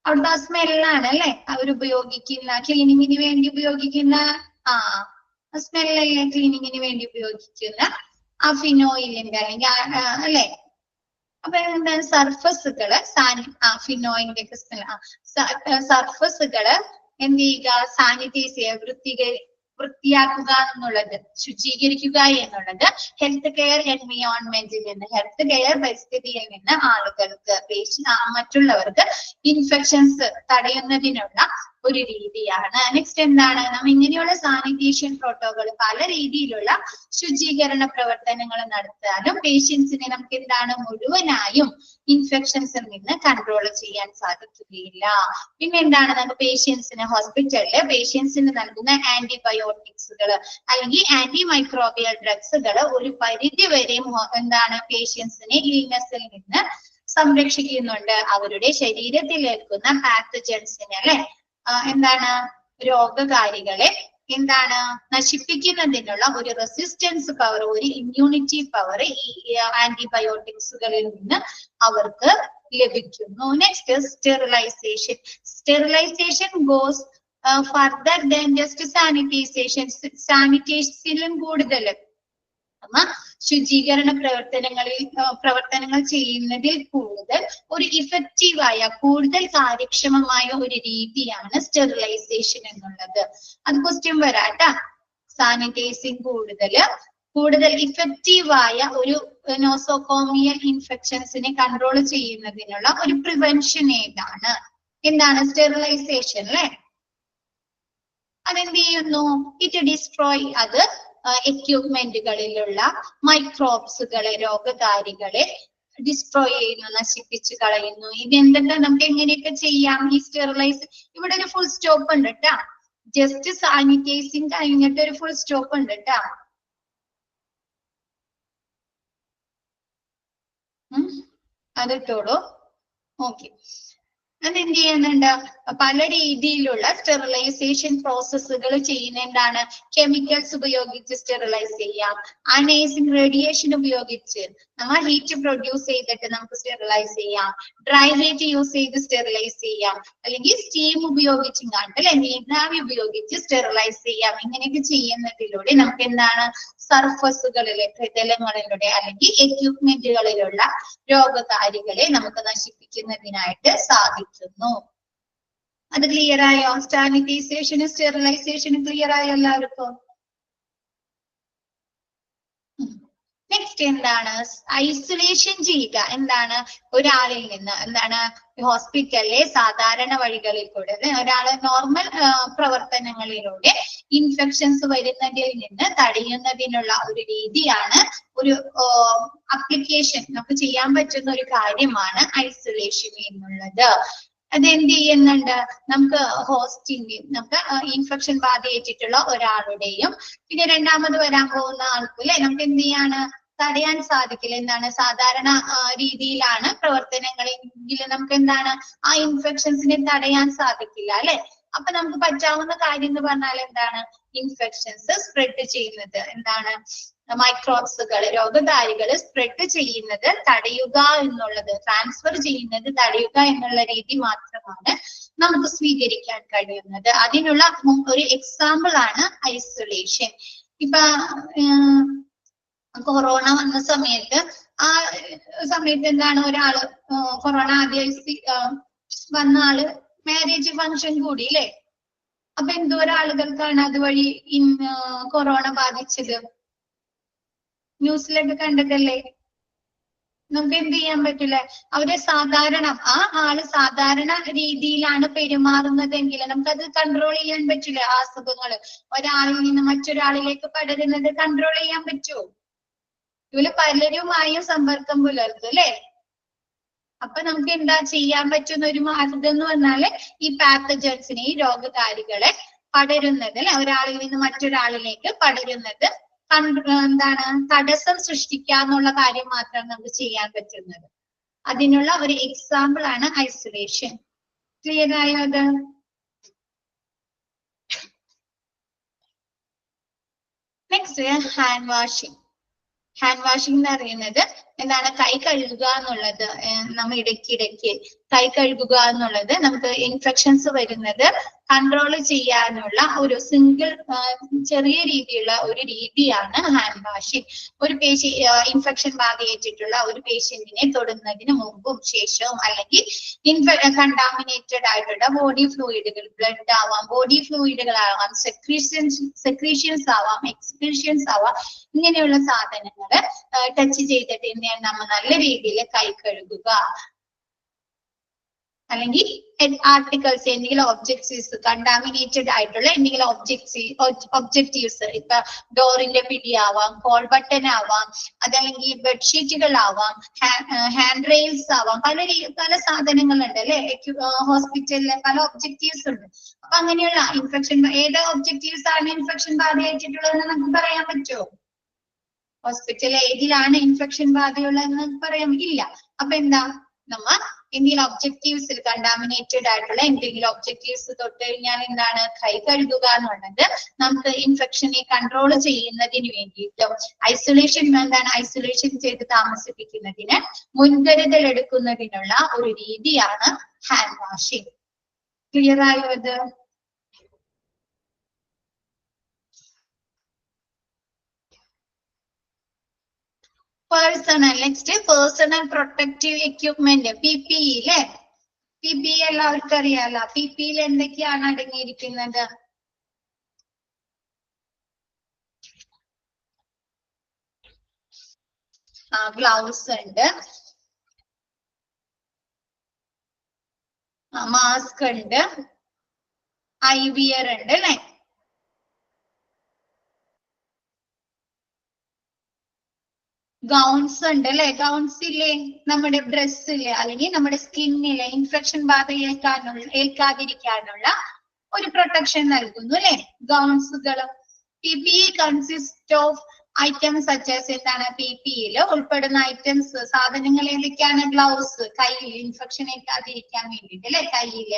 അവിടുത്തെ ആ സ്മെല്ലാണ് അല്ലെ? അവരുപയോഗിക്കുന്ന ക്ലീനിങ്ങിന് വേണ്ടി ഉപയോഗിക്കുന്ന സ്മെല്ലല്ലേ? ക്ലീനിങ്ങിന് വേണ്ടി ഉപയോഗിക്കുന്ന ആ ഫിനോയിലിന്റെ അല്ലെങ്കിൽ അല്ലെ? അപ്പൊ എന്താണ് സർഫസുകള് ഫിനോയിലിന്റെ ഒക്കെ സ്മെൽ സർഫസുകള് എന്ത് ചെയ്യുക? സാനിറ്റൈസ് ചെയ്യുക, വൃത്തിയാക്കുക എന്നുള്ളത്, ശുചീകരിക്കുക എന്നുള്ളത് ഹെൽത്ത് കെയർ എൻവയോൺമെന്റിൽ നിന്ന്, ഹെൽത്ത് കെയർ പരിസ്ഥിതിയിൽ നിന്ന് ആളുകൾക്ക് മറ്റുള്ളവർക്ക് ഇൻഫെക്ഷൻസ് തടയുന്നതിനുള്ള ഒരു രീതിയാണ്. നെക്സ്റ്റ് എന്താണ്? നാം ഇങ്ങനെയുള്ള സാനിറ്റേഷൻ പ്രോട്ടോകോൾ പല രീതിയിലുള്ള ശുചീകരണ പ്രവർത്തനങ്ങൾ നടത്താനും പേഷ്യൻസിനെ നമുക്ക് എന്താണ് മുഴുവനായും ഇൻഫെക്ഷൻസിൽ നിന്ന് കൺട്രോൾ ചെയ്യാൻ സാധിക്കുകയില്ല. പിന്നെ എന്താണ്? നമുക്ക് പേഷ്യൻസിന് ഹോസ്പിറ്റലില് പേഷ്യൻസിന് നൽകുന്ന ആന്റിബയോട്ടിക്സുകൾ അല്ലെങ്കിൽ ആന്റി മൈക്രോബിയൽ ഡ്രഗ്സുകൾ ഒരു പരിധി വരെയും എന്താണ് പേഷ്യൻസിനെ ഇൽനെസ്സിൽ നിന്ന് സംരക്ഷിക്കുന്നുണ്ട്. അവരുടെ ശരീരത്തിൽ ഏൽക്കുന്ന പാത്തജൻസിനെ അല്ലെ? എന്താണ് രോഗകാരികളെ എന്താണ് നശിപ്പിക്കുന്നതിനുള്ള ഒരു റെസിസ്റ്റൻസ് പവർ, ഒരു ഇമ്മ്യൂണിറ്റി പവർ ഈ ആന്റിബയോട്ടിക്സുകളിൽ നിന്ന് അവർക്ക് ലഭിക്കുന്നു. Next sterilisation. Sterilisation goes further than just sanitisation. സാനിറ്റൈസേഷനിലും കൂടുതൽ ശുചീകരണ പ്രവർത്തനങ്ങൾ ചെയ്യുന്നതിൽ കൂടുതൽ ഒരു ഇഫക്റ്റീവായ, കൂടുതൽ കാര്യക്ഷമമായ ഒരു രീതിയാണ് സ്റ്റെറിലൈസേഷൻ എന്നുള്ളത്. അത് ക്വസ്റ്റ്യൻ വരാട്ടാ. സാനിറ്റൈസിങ് കൂടുതൽ ഇഫക്റ്റീവായ ഒരു നോസോകോമിയൽ ഇൻഫെക്ഷൻസിനെ കൺട്രോൾ ചെയ്യുന്നതിനുള്ള ഒരു പ്രിവെൻഷൻ ഏതാണ്? എന്താണ്? സ്റ്റെറിലൈസേഷൻ അല്ലെ? അതെന്ത് ചെയ്യുന്നു? ഇറ്റ് ഡിസ്ട്രോയ്, അത് എക്യുപ്മെന്റുകളിലുള്ള മൈക്രോബ്സുകളെ, രോഗകാരികളെ ഡിസ്ട്രോയ് ചെയ്യുന്നു, നശിപ്പിച്ചു കളയുന്നു. ഇതെന്തൊക്കെ നമുക്ക് എങ്ങനെയൊക്കെ ചെയ്യാം? ഈ സ്റ്റെറിലൈസ്, ഇവിടെ ഒരു ഫുൾ സ്റ്റോപ്പ് ഉണ്ട് കേട്ടാ. ജസ്റ്റ് സാനിറ്റൈസിങ് കഴിഞ്ഞിട്ട് ഒരു ഫുൾ സ്റ്റോപ്പ് ഉണ്ട് കേട്ടാ. അതിട്ടോളൂ. ഓക്കെ, അതെന്ത് ചെയ്യുന്നുണ്ട്? പല രീതിയിലുള്ള സ്റ്റെറിലൈസേഷൻ പ്രോസസ്സുകൾ ചെയ്യുന്ന എന്താണ് കെമിക്കൽസ് ഉപയോഗിച്ച് സ്റ്റെറിലൈസ് ചെയ്യാം. അയണൈസിങ് റേഡിയേഷൻ ഉപയോഗിച്ച് നമ്മൾ ഹീറ്റ് പ്രൊഡ്യൂസ് ചെയ്തിട്ട് നമുക്ക് സ്റ്റെറിലൈസ് ചെയ്യാം. ഡ്രൈ ഹീറ്റ് യൂസ് ചെയ്ത് സ്റ്റെറിലൈസ് ചെയ്യാം. അല്ലെങ്കിൽ സ്റ്റീം ഉപയോഗിച്ചും കണ്ട് നീരാവി ഉപയോഗിച്ച് സ്റ്റെറിലൈസ് ചെയ്യാം. ഇങ്ങനെയൊക്കെ ചെയ്യുന്നതിലൂടെ നമുക്ക് എന്താണ് സർഫസുകളിലെ പ്രതലങ്ങളിലൂടെ അല്ലെങ്കിൽ എക്യുപ്മെന്റുകളിലുള്ള രോഗകാരികളെ നമുക്ക് നശിപ്പിക്കുന്നതിനായിട്ട് സാധിക്കുന്നു. അത് ക്ലിയർ ആയോ? സാനിറ്റൈസേഷനും സ്റ്റെറിലൈസേഷനും ക്ലിയർ ആയോ എല്ലാവർക്കും? നെക്സ്റ്റ് എന്താണ് ഐസൊലേഷൻ ചെയ്യുക. എന്താണ് ഒരാളിൽ നിന്ന് എന്താണ് ഹോസ്പിറ്റലിലെ സാധാരണ വഴികളിൽ കൂടെ ഒരാള് നോർമൽ പ്രവർത്തനങ്ങളിലൂടെ ഇൻഫെക്ഷൻസ് വരുന്നതിൽ നിന്ന് തടയുന്നതിനുള്ള ഒരു രീതിയാണ് ഒരു അപ്ലിക്കേഷൻ നമുക്ക് ചെയ്യാൻ പറ്റുന്ന ഒരു കാര്യമാണ് ഐസൊലേഷൻ എന്നുള്ളത്. അതെന്ത് ചെയ്യുന്നുണ്ട്? നമുക്ക് ഹോസ്റ്റിംഗ് നമുക്ക് ഇൻഫെക്ഷൻ ബാധയേറ്റിട്ടുള്ള ഒരാളുടെയും പിന്നെ രണ്ടാമത് വരാൻ പോകുന്ന ആൾക്കും അല്ലെ നമുക്ക് എന്ത് ചെയ്യാണ് തടയാൻ സാധിക്കില്ല. എന്താണ് സാധാരണ രീതിയിലാണ് പ്രവർത്തനങ്ങളെങ്കിൽ നമുക്ക് എന്താണ് ആ ഇൻഫെക്ഷൻസിനെ തടയാൻ സാധിക്കില്ല അല്ലെ. അപ്പൊ നമുക്ക് പറ്റാവുന്ന കാര്യം എന്ന് പറഞ്ഞാൽ എന്താണ് ഇൻഫെക്ഷൻസ് സ്പ്രെഡ് ചെയ്യുന്നത് എന്താണ് മൈക്രോബ്സുകൾ രോഗകാരികൾ സ്പ്രെഡ് ചെയ്യുന്നത് തടയുക എന്നുള്ളത് ട്രാൻസ്ഫർ ചെയ്യുന്നത് തടയുക എന്നുള്ള രീതി മാത്രമാണ് നമുക്ക് സ്വീകരിക്കാൻ കഴിയുന്നത്. അതിനുള്ള ഒരു എക്സാമ്പിൾ ആണ് ഐസൊലേഷൻ. ഇപ്പൊ കൊറോണ വന്ന സമയത്ത് ആ സമയത്ത് എന്താണ് ഒരാള് കൊറോണ ആദ്യം വന്ന ആള് മാരേജ് ഫംഗ്ഷൻ കൂടി അല്ലെ. അപ്പൊ എന്തോരം ആളുകൾക്കാണ് അതുവഴി കൊറോണ ബാധിച്ചത്? ന്യൂസിലൊക്കെ കണ്ടതല്ലേ. നമുക്ക് എന്ത് ചെയ്യാൻ പറ്റില്ല? അവരെ സാധാരണ ആ ആള് സാധാരണ രീതിയിലാണ് പെരുമാറുന്നതെങ്കിൽ നമുക്കത് കൺട്രോൾ ചെയ്യാൻ പറ്റില്ല. ആ അസുഖങ്ങള് ഒരാളിൽ നിന്ന് മറ്റൊരാളിലേക്ക് പടരുന്നത് കൺട്രോൾ ചെയ്യാൻ പറ്റുമോ? ഇവര് പലരുമായും സമ്പർക്കം പുലർത്തും അല്ലെ. അപ്പൊ നമുക്ക് എന്താ ചെയ്യാൻ പറ്റുന്ന ഒരു മാർഗം എന്ന് പറഞ്ഞാല് ഈ പാത്തജൻസിനെ ഈ രോഗകാരികളെ പടരുന്നത് അല്ലെ ഒരാളിൽ നിന്ന് മറ്റൊരാളിലേക്ക് പടരുന്നത് എന്താണ് തടസ്സം സൃഷ്ടിക്കാന്നുള്ള കാര്യം മാത്രമാണ് നമുക്ക് ചെയ്യാൻ പറ്റുന്നത്. അതിനുള്ള ഒരു എക്സാമ്പിൾ ആണ് ഐസൊലേഷൻ. ക്ലിയർ ആയോ അത്? Next hand washing. Hand washing എന്ന് പറയുന്നത് എന്താണ് കൈ കഴുകുക എന്നുള്ളത്. നമ്മൾ ഇടയ്ക്കിടയ്ക്ക് കൈ കഴുകുക എന്നുള്ളത് നമുക്ക് ഇൻഫെക്ഷൻസ് വരുന്നത് കൺട്രോൾ ചെയ്യാനുള്ള ഒരു സിംഗിൾ ചെറിയ രീതിയിലുള്ള ഒരു രീതിയാണ് ഹാൻഡ് വാഷിംഗ്. ഒരു ഇൻഫെക്ഷൻ ബാധയേറ്റിട്ടുള്ള ഒരു പേഷ്യന്റിനെ തൊടുന്നതിന് മുമ്പും ശേഷവും അല്ലെങ്കിൽ കണ്ടാമിനേറ്റഡ് ആയിട്ടുള്ള ബോഡി ഫ്ലൂയിഡുകൾ ബ്ലഡ് ആവാം ബോഡി ഫ്ലൂയിഡുകൾ ആവാം സെക്രീഷൻസ് ആവാം എക്സ്ക്രീഷൻസ് ആവാം ഇങ്ങനെയുള്ള സാധനങ്ങൾ ടച്ച് ചെയ്തിട്ട് തന്നെയാണ് നമ്മൾ നല്ല രീതിയിൽ കൈ കഴുകുക. അല്ലെങ്കിൽ ആർട്ടിക്കിൾസ് എന്തെങ്കിലും ഒബ്ജക്റ്റീവ്സ് കണ്ടാമിനേറ്റഡ് ആയിട്ടുള്ള എന്തെങ്കിലും ഒബ്ജക്റ്റീവ്സ് ഇപ്പൊ ഡോറിന്റെ പിടി ആവാം കോൾ ബട്ടൺ ആവാം അതല്ലെങ്കിൽ ബെഡ്ഷീറ്റുകൾ ആവാം ഹാൻഡ് റെയിൽസ് ആവാം പല സാധനങ്ങളുണ്ട് അല്ലെ. ഹോസ്പിറ്റലിലെ പല ഒബ്ജക്റ്റീവ്സ് ഉണ്ട്. അപ്പൊ അങ്ങനെയുള്ള ഇൻഫെക്ഷൻ ഏത് ഒബ്ജക്റ്റീവ്സ് ആണ് ഇൻഫെക്ഷൻ ബാധയേറ്റിട്ടുള്ളതെന്ന് നമുക്ക് പറയാൻ പറ്റുമോ? ഹോസ്പിറ്റൽ ഏതിലാണ് ഇൻഫെക്ഷൻ ബാധയുള്ളതെന്ന് പറയാൻ ഇല്ല. അപ്പൊ എന്താ നമ്മ എന്തെങ്കിലും ഒബ്ജക്റ്റീവ്സിൽ കണ്ടാമിനേറ്റഡ് ആയിട്ടുള്ള എന്തെങ്കിലും ഒബ്ജക്റ്റീവ്സ് തൊട്ട് കഴിഞ്ഞാൽ എന്താണ് കൈ കഴുകുക എന്നുള്ളത് നമുക്ക് ഇൻഫെക്ഷനെ കൺട്രോൾ ചെയ്യുന്നതിന് വേണ്ടിയിട്ടും ഐസൊലേഷൻ എന്താണ് ഐസൊലേഷൻ ചെയ്ത് താമസിപ്പിക്കുന്നതിന് മുൻകരുതൽ എടുക്കുന്നതിനുള്ള ഒരു രീതിയാണ് ഹാൻഡ് വാഷിംഗ്. ക്ലിയർ ആയോ അത്? Personal next personal protective equipment PPE അല്ലെ. PPE എല്ലാവർക്കും അറിയാലോ. PPEയിൽ എന്തൊക്കെയാണ് അടങ്ങിയിരിക്കുന്നത്? ഗ്ലൗസ് ഉണ്ട് മാസ്ക് ഉണ്ട് IVR ഉണ്ട് അല്ലെ. ഗൗൺസ് ഉണ്ട് അല്ലെ. ഗൗൺസ് ഇല്ലേ നമ്മുടെ ഡ്രസ്സില് അല്ലെങ്കിൽ നമ്മുടെ സ്കിന്നില് ഇൻഫെക്ഷൻ ബാധ ഏൽക്കാതിരിക്കാനുള്ള ഒരു പ്രൊട്ടക്ഷൻ നൽകുന്നു അല്ലെ ഗൗൺസുകൾ. PPE consists of items such as എന്താണ് PPE ഉൾപ്പെടുന്ന ഐറ്റംസ് സാധനങ്ങൾ ഏതൊക്കെയാണ്? ഗ്ലൗസ്, കയ്യിൽ ഇൻഫെക്ഷൻ ഏൽക്കാതിരിക്കാൻ വേണ്ടിയിട്ട് അല്ലെ, കയ്യിൽ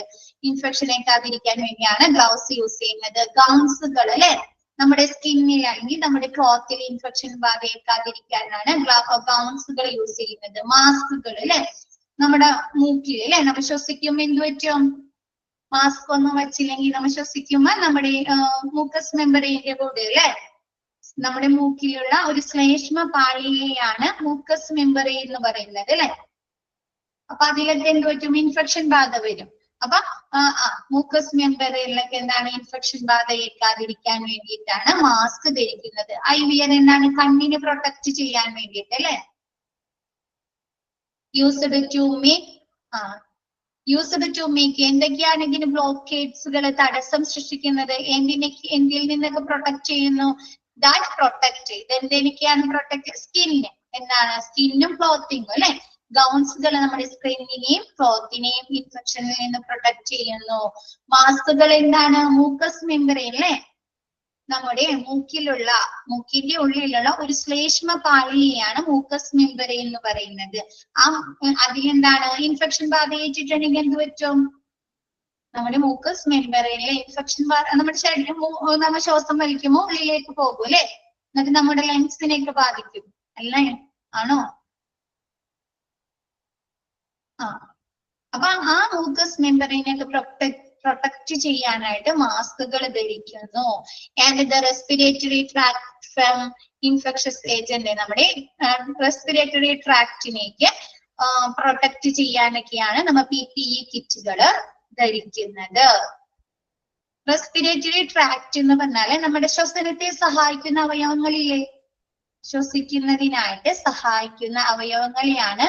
ഇൻഫെക്ഷൻ ഏൽക്കാതിരിക്കാൻ വേണ്ടിയാണ് ഗ്ലൗസ് യൂസ് ചെയ്യുന്നത്. ഗൗൺസുകൾ അല്ലെ, നമ്മുടെ സ്കിന്നിൽ അല്ലെങ്കിൽ നമ്മുടെ ക്ലോത്തിൽ ഇൻഫെക്ഷൻ ബാധ ഏൽക്കാതിരിക്കാനാണ് ഗൗൺസുകൾ യൂസ് ചെയ്യുന്നത്. മാസ്കുകൾ അല്ലെ, നമ്മുടെ മൂക്കിൽ അല്ലെ നമ്മൾ ശ്വസിക്കുമ്പോൾ എന്ത് പറ്റും? മാസ്ക് ഒന്നും വെച്ചില്ലെങ്കിൽ നമ്മൾ ശ്വസിക്കുമ്പോൾ നമ്മുടെ മൂക്കസ് മെമ്പറിന്റെ കൂടെ അല്ലെ, നമ്മുടെ മൂക്കിലുള്ള ഒരു ശ്ലേഷ്മ പാളിയെയാണ് മൂക്കസ് മെമ്പറി എന്ന് പറയുന്നത് അല്ലെ. അപ്പൊ അതിലൊക്കെ എന്ത് പറ്റും? ഇൻഫെക്ഷൻ ബാധ വരും. അപ്പൊ മൂക്കസ് മെമ്പറിലൊക്കെ എന്താണ് ഇൻഫെക്ഷൻ ബാധ ഏൽക്കാതിരിക്കാൻ വേണ്ടിയിട്ടാണ് മാസ്ക് ധരിക്കുന്നത്. IVR എന്താണ്? കണ്ണിനെ പ്രൊട്ടക്ട് ചെയ്യാൻ വേണ്ടിയിട്ട് അല്ലെ. യൂസ്ഡ് ടു മേക്ക് എന്തൊക്കെയാണ് ഇതിന് ബ്ലോക്കേഡ്സുകൾ തടസ്സം സൃഷ്ടിക്കുന്നത്? എന്തിൽ നിന്നൊക്കെ പ്രൊട്ടക്ട് ചെയ്യുന്നു? ദാറ്റ് പ്രൊട്ടക്ട് ഇതെന്തൊക്കെയാണ് പ്രൊട്ടക്ട്? സ്കിന്ന് എന്താണ്? സ്കിന്നും ക്ലോത്തിങ്ങും അല്ലെ. ഗൗൺസുകൾ നമ്മുടെ സ്കിന്നിനെയും ക്ലോത്തിനെയും ഇൻഫെക്ഷനിൽ നിന്ന് പ്രൊട്ടക്ട് ചെയ്യുന്നു. മാസ്കുകൾ എന്താണ്? മൂക്കസ് മെമ്പറി അല്ലെ, നമ്മുടെ മൂക്കിന്റെ ഉള്ളിലുള്ള ഒരു ശ്ലേഷ്മ പാളിയെയാണ് മൂക്കസ് മെമ്പറി എന്ന് പറയുന്നത്. അതിലെന്താണ്? ഇൻഫെക്ഷൻ ബാധയേറ്റിട്ടുണ്ടെങ്കിൽ എന്ത് പറ്റും? നമ്മുടെ മൂക്കസ് മെമ്പറിയിലെ ഇൻഫെക്ഷൻ നമ്മുടെ ശരീരം നമ്മൾ ശ്വാസം വലിക്കുമ്പോൾ ഉള്ളിലേക്ക് പോകും അല്ലെ, എന്നിട്ട് നമ്മുടെ ലങ്സിനെയൊക്കെ ബാധിക്കും അല്ലേ? ആണോ? അപ്പൊ ആ മൂക്കസ് മെമ്പറിനെയൊക്കെ പ്രൊട്ടക്ട് ചെയ്യാനായിട്ട് മാസ്കുകൾ ധരിക്കുന്നു. And the respiratory tract from infectious agent നമ്മുടെ റെസ്പിറേറ്ററി ട്രാക്റ്റിനേക്ക് പ്രൊട്ടക്ട് ചെയ്യാനൊക്കെയാണ് നമ്മൾ PPE കിറ്റുകൾ ധരിക്കുന്നത്. റെസ്പിറേറ്ററി ട്രാക്ട് എന്ന് പറഞ്ഞാല് നമ്മുടെ ശ്വസനത്തെ സഹായിക്കുന്ന അവയവങ്ങളില്ലേ, ശ്വസിക്കുന്നതിനായിട്ട് സഹായിക്കുന്ന അവയവങ്ങളെയാണ്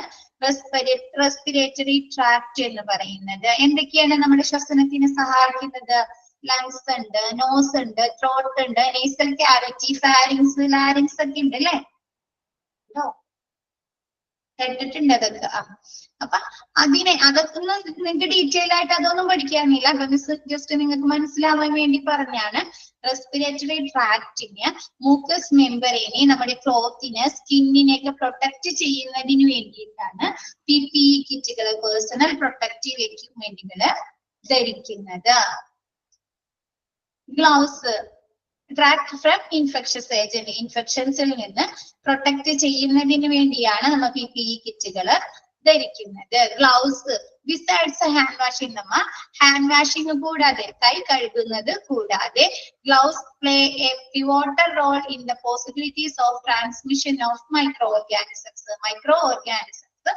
റെസ്പിറേറ്ററി ട്രാക്ട് എന്ന് പറയുന്നത്. എന്തൊക്കെയാണ് നമ്മുടെ ശ്വസനത്തിന് സഹായിക്കുന്നത്? ലങ്സ് ഉണ്ട്, നോസ് ഉണ്ട്, ത്രോട്ട് ഉണ്ട്, നേസൽ ക്യാവിറ്റി, ഫാരിങ്സ്, ലാരിങ്സ് ഒക്കെ ഉണ്ട് അല്ലെ. കേട്ടിട്ടുണ്ട് അതൊക്കെ. അപ്പൊ അതൊക്കെ നിങ്ങൾക്ക് ഡീറ്റെയിൽ ആയിട്ട് അതൊന്നും പഠിക്കാനില്ല, അതൊന്ന് ജസ്റ്റ് നിങ്ങൾക്ക് മനസ്സിലാവാൻ വേണ്ടി പറഞ്ഞാണ്. റെസ്പിറേറ്ററി ട്രാക്റ്റിന് മൂക്കസ് മെമ്പറിനെ നമ്മുടെ ക്ലോത്തിനെ സ്കിന്നിനെയൊക്കെ പ്രൊട്ടക്ട് ചെയ്യുന്നതിന് വേണ്ടിയിട്ടാണ് PPE കിറ്റുകൾ, പേഴ്സണൽ പ്രൊട്ടക്റ്റീവ് എക്യുപ്മെന്റുകൾ ധരിക്കുന്നത്. Gloves tract from infectious agent, ഇൻഫെക്ഷൻസിൽ നിന്ന് പ്രൊട്ടക്ട് ചെയ്യുന്നതിന് വേണ്ടിയാണ് നമ്മൾ PPE കിറ്റുകൾ ധരിക്കുന്നത്. ഗ്ലൗസ് ബിസൈഡ്സ് ഹാൻഡ് വാഷിംഗ്, നമ്മ ഹാൻഡ് വാഷിംഗ് കൂടാതെ, കൈ കഴുകുന്നത് കൂടാതെ, gloves play a pivotal role in the possibilities of transmission of micro organisms. Micro organisms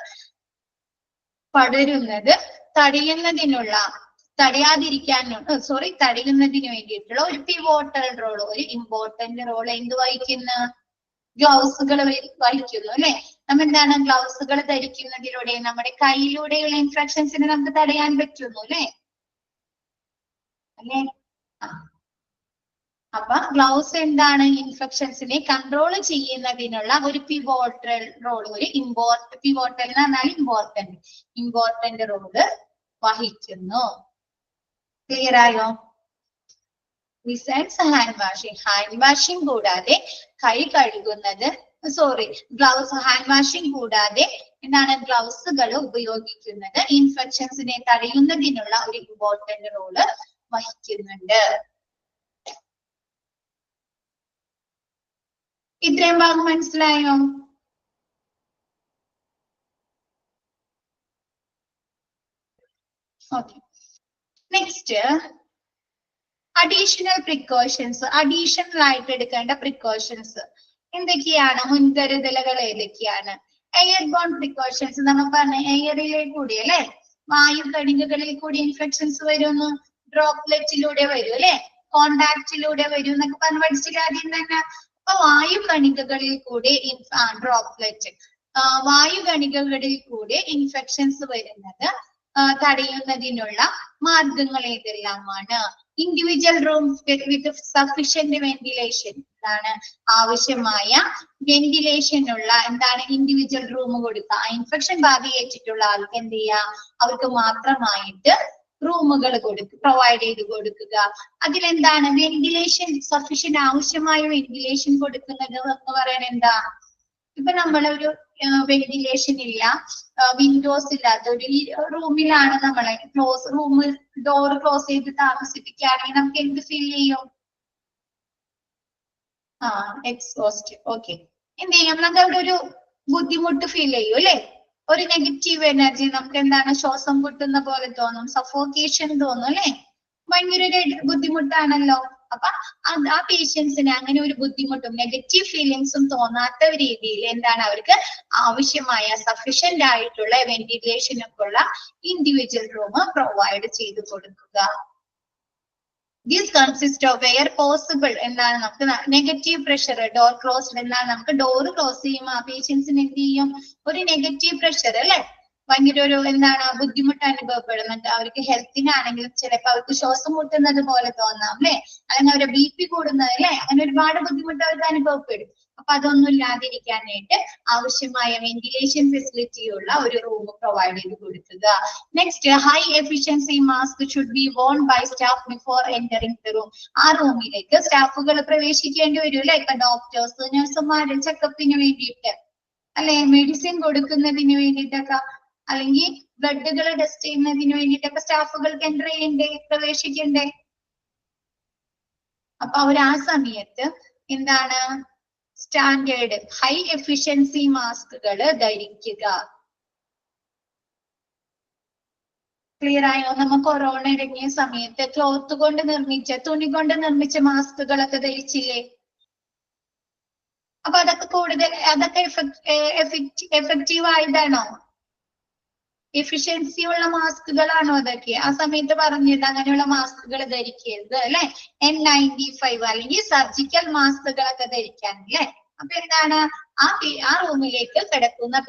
പടരുന്നത് തടയുന്നതിന് വേണ്ടിയിട്ടുള്ള ഒരു പിവോട്ടൽ റോൾ, ഒരു ഇമ്പോർട്ടന്റ് റോൾ എന്ത് വഹിക്കുന്നു? ഗ്ലൗസുകൾ വഹിക്കുന്നു അല്ലെ. നമ്മ എന്താണ് ഗ്ലൗസുകൾ ധരിക്കുന്നതിലൂടെ നമ്മുടെ കയ്യിലൂടെയുള്ള ഇൻഫെക്ഷൻസിനെ നമുക്ക് തടയാൻ പറ്റുന്നു അല്ലെ. അപ്പൊ ഗ്ലൗസ് എന്താണ്? ഇൻഫെക്ഷൻസിനെ കൺട്രോൾ ചെയ്യുന്നതിനുള്ള ഒരു പിവോട്ടൽ റോൾ, ഒരു പിവോട്ടൽ എന്ന് പറഞ്ഞാൽ ഇമ്പോർട്ടന്റ് റോള് വഹിക്കുന്നു. ക്ലിയർ ആയോ? ബിസൈഡ്സ് ഹാൻഡ് വാഷിംഗ് കൂടാതെ കൈ കഴുകുന്നത്, ഹാൻഡ് വാഷിംഗ് കൂടാതെ എന്താണ് ഗ്ലൗസുകൾ ഉപയോഗിക്കുന്നത് ഇൻഫെക്ഷൻസിനെ തടയുന്നതിനുള്ള ഒരു ഇമ്പോർട്ടന്റ് റോള് വഹിക്കുന്നുണ്ട്. ഇത്രയും ഭാഗം മനസ്സിലായോ? Okay, next additional precautions. Additional ആയിട്ട് എടുക്കേണ്ട പ്രിക്കോഷൻസ് എന്തൊക്കെയാണ്? മുൻകരുതലുകൾ ഏതൊക്കെയാണ്? എയർ ബോൺ പ്രിക്കോഷൻസ് നമ്മൾ പറഞ്ഞ എയറിലെ കൂടി അല്ലെ, വായു കണികകളിൽ കൂടി ഇൻഫെക്ഷൻസ് വരുന്നു, ഡ്രോപ്ലെറ്റിലൂടെ വരും അല്ലെ, കോണ്ടാക്റ്റിലൂടെ വരും എന്നൊക്കെ പറഞ്ഞ് പഠിച്ചില്ല ആദ്യം തന്നെ. അപ്പൊ വായു കണികകളിൽ കൂടെ വായു കണികകളിൽ കൂടെ ഇൻഫെക്ഷൻസ് വരുന്നത് തടയുന്നതിനുള്ള മാർഗങ്ങൾ ഏതെല്ലാമാണ്? Individual rooms with sufficient ventilation, എന്താണ് ആവശ്യമായ വെന്റിലേഷൻ ഉള്ള എന്താണ് ഇൻഡിവിജ്വൽ റൂം കൊടുക്കുക. ഇൻഫെക്ഷൻ ബാധയേറ്റിട്ടുള്ള ആൾക്ക് എന്ത് ചെയ്യുക? അവർക്ക് മാത്രമായിട്ട് റൂമുകൾ പ്രൊവൈഡ് ചെയ്ത് കൊടുക്കുക. അതിലെന്താണ് വെന്റിലേഷൻ സഫീഷ്യന്റ് ആവശ്യമായ വെന്റിലേഷൻ കൊടുക്കുന്നത് എന്ന് പറയുന്നത് എന്താ? ഇപ്പൊ നമ്മളൊരു വെന്റിലേഷൻ ഇല്ല, വിൻഡോസ് ഇല്ലാത്ത ഒരു റൂമിലാണ് നമ്മളെ ഡോർ ക്ലോസ് ചെയ്ത് താമസിപ്പിക്കുകയാണെങ്കിൽ നമുക്ക് എന്ത് ഫീൽ ചെയ്യും? എക്സോസ്റ്റ്. ഓക്കെ, എന്ത് ചെയ്യും? നമുക്ക് അവിടെ ഒരു ബുദ്ധിമുട്ട് ഫീൽ ചെയ്യും അല്ലെ? ഒരു നെഗറ്റീവ് എനർജി, നമുക്ക് എന്താണ് ശ്വാസം മുട്ടുന്ന പോലെ തോന്നും, സഫോക്കേഷൻ തോന്നും അല്ലെ? ഭയങ്കര ഒരു ബുദ്ധിമുട്ടാണല്ലോ. അപ്പൊ ആ പേഷ്യൻസിന് അങ്ങനെ ഒരു ബുദ്ധിമുട്ടും നെഗറ്റീവ് ഫീലിങ്സും തോന്നാത്ത രീതിയിൽ എന്താണ് അവർക്ക് ആവശ്യമായ സഫീഷ്യന്റ് ആയിട്ടുള്ള വെന്റിലേഷൻ ഒക്കെ ഉള്ള ഇൻഡിവിജ്വൽ റൂം പ്രൊവൈഡ് ചെയ്ത് കൊടുക്കുക. This consists of where possible എന്താണ് നമുക്ക് നെഗറ്റീവ് പ്രഷർ ഡോർ ക്ലോസ്ഡ് എന്താണ് നമുക്ക് ഡോർ ക്ലോസ് ചെയ്യുമ്പോൾ ആ പേഷ്യൻസിന് എന്ത് ചെയ്യും? ഒരു നെഗറ്റീവ് പ്രഷർ അല്ലെ? ഭയങ്കര ഒരു എന്താണ് ബുദ്ധിമുട്ട് അനുഭവപ്പെടുന്നുണ്ട്. അവർക്ക് ഹെൽത്തിനാണെങ്കിലും ചിലപ്പോൾ അവർക്ക് ശ്വാസം മുട്ടുന്നത് പോലെ തോന്നാം അല്ലെ? അല്ലെങ്കിൽ അവരുടെ BP കൂടുന്നത് അല്ലെ? അങ്ങനെ ഒരുപാട് ബുദ്ധിമുട്ട് അവർക്ക് അനുഭവപ്പെടും. അപ്പൊ അതൊന്നും ഇല്ലാതിരിക്കാനായിട്ട് ആവശ്യമായ വെന്റിലേഷൻ ഫെസിലിറ്റി ഉള്ള ഒരു റൂം പ്രൊവൈഡ് ചെയ്ത് കൊടുക്കുക. Next, high efficiency mask should be worn by staff before entering the room. ആ റൂമിലേക്ക് സ്റ്റാഫുകൾ പ്രവേശിക്കേണ്ടി വരും അല്ലെ? ഇപ്പൊ ഡോക്ടേഴ്സ്, നഴ്സുമാര് ചെക്കപ്പിന് വേണ്ടിയിട്ട് അല്ലെ, മെഡിസിൻ കൊടുക്കുന്നതിന് വേണ്ടിയിട്ടൊക്കെ, അല്ലെങ്കിൽ ബ്ലഡുകൾ ടെസ്റ്റ് ചെയ്യുന്നതിന് വേണ്ടിയിട്ടൊക്കെ സ്റ്റാഫുകൾക്ക് എൻ്റർ ചെയ്യണ്ടേ, പ്രവേശിക്കണ്ടേ? അപ്പൊ അവർ ആ സമയത്ത് എന്താണ് സ്റ്റാൻഡേർഡ് ഹൈ എഫിഷ്യൻസി മാസ്കുകൾ ധരിക്കുക. ക്ലിയർ ആയോ? നമ്മൾ കൊറോണ ഇറങ്ങിയ സമയത്ത് ക്ലോത്ത് കൊണ്ട് നിർമ്മിച്ച, തുണി കൊണ്ട് നിർമ്മിച്ച മാസ്കുകളൊക്കെ ധരിച്ചില്ലേ? അപ്പൊ അതൊക്കെ കൂടുതൽ എഫക്റ്റീവ് ആയതാണോ? എഫിഷ്യൻസി ഉള്ള മാസ്കുകളാണോ അതൊക്കെ? ആ സമയത്ത് പറഞ്ഞത് അങ്ങനെയുള്ള മാസ്കുകൾ ധരിക്കരുത് അല്ലെ? N95 അല്ലെങ്കിൽ സർജിക്കൽ മാസ്കുകളൊക്കെ ധരിക്കാൻ അല്ലെ? അപ്പൊ എന്താണ് ആ റൂമിലേക്ക് കിടക്കുന്ന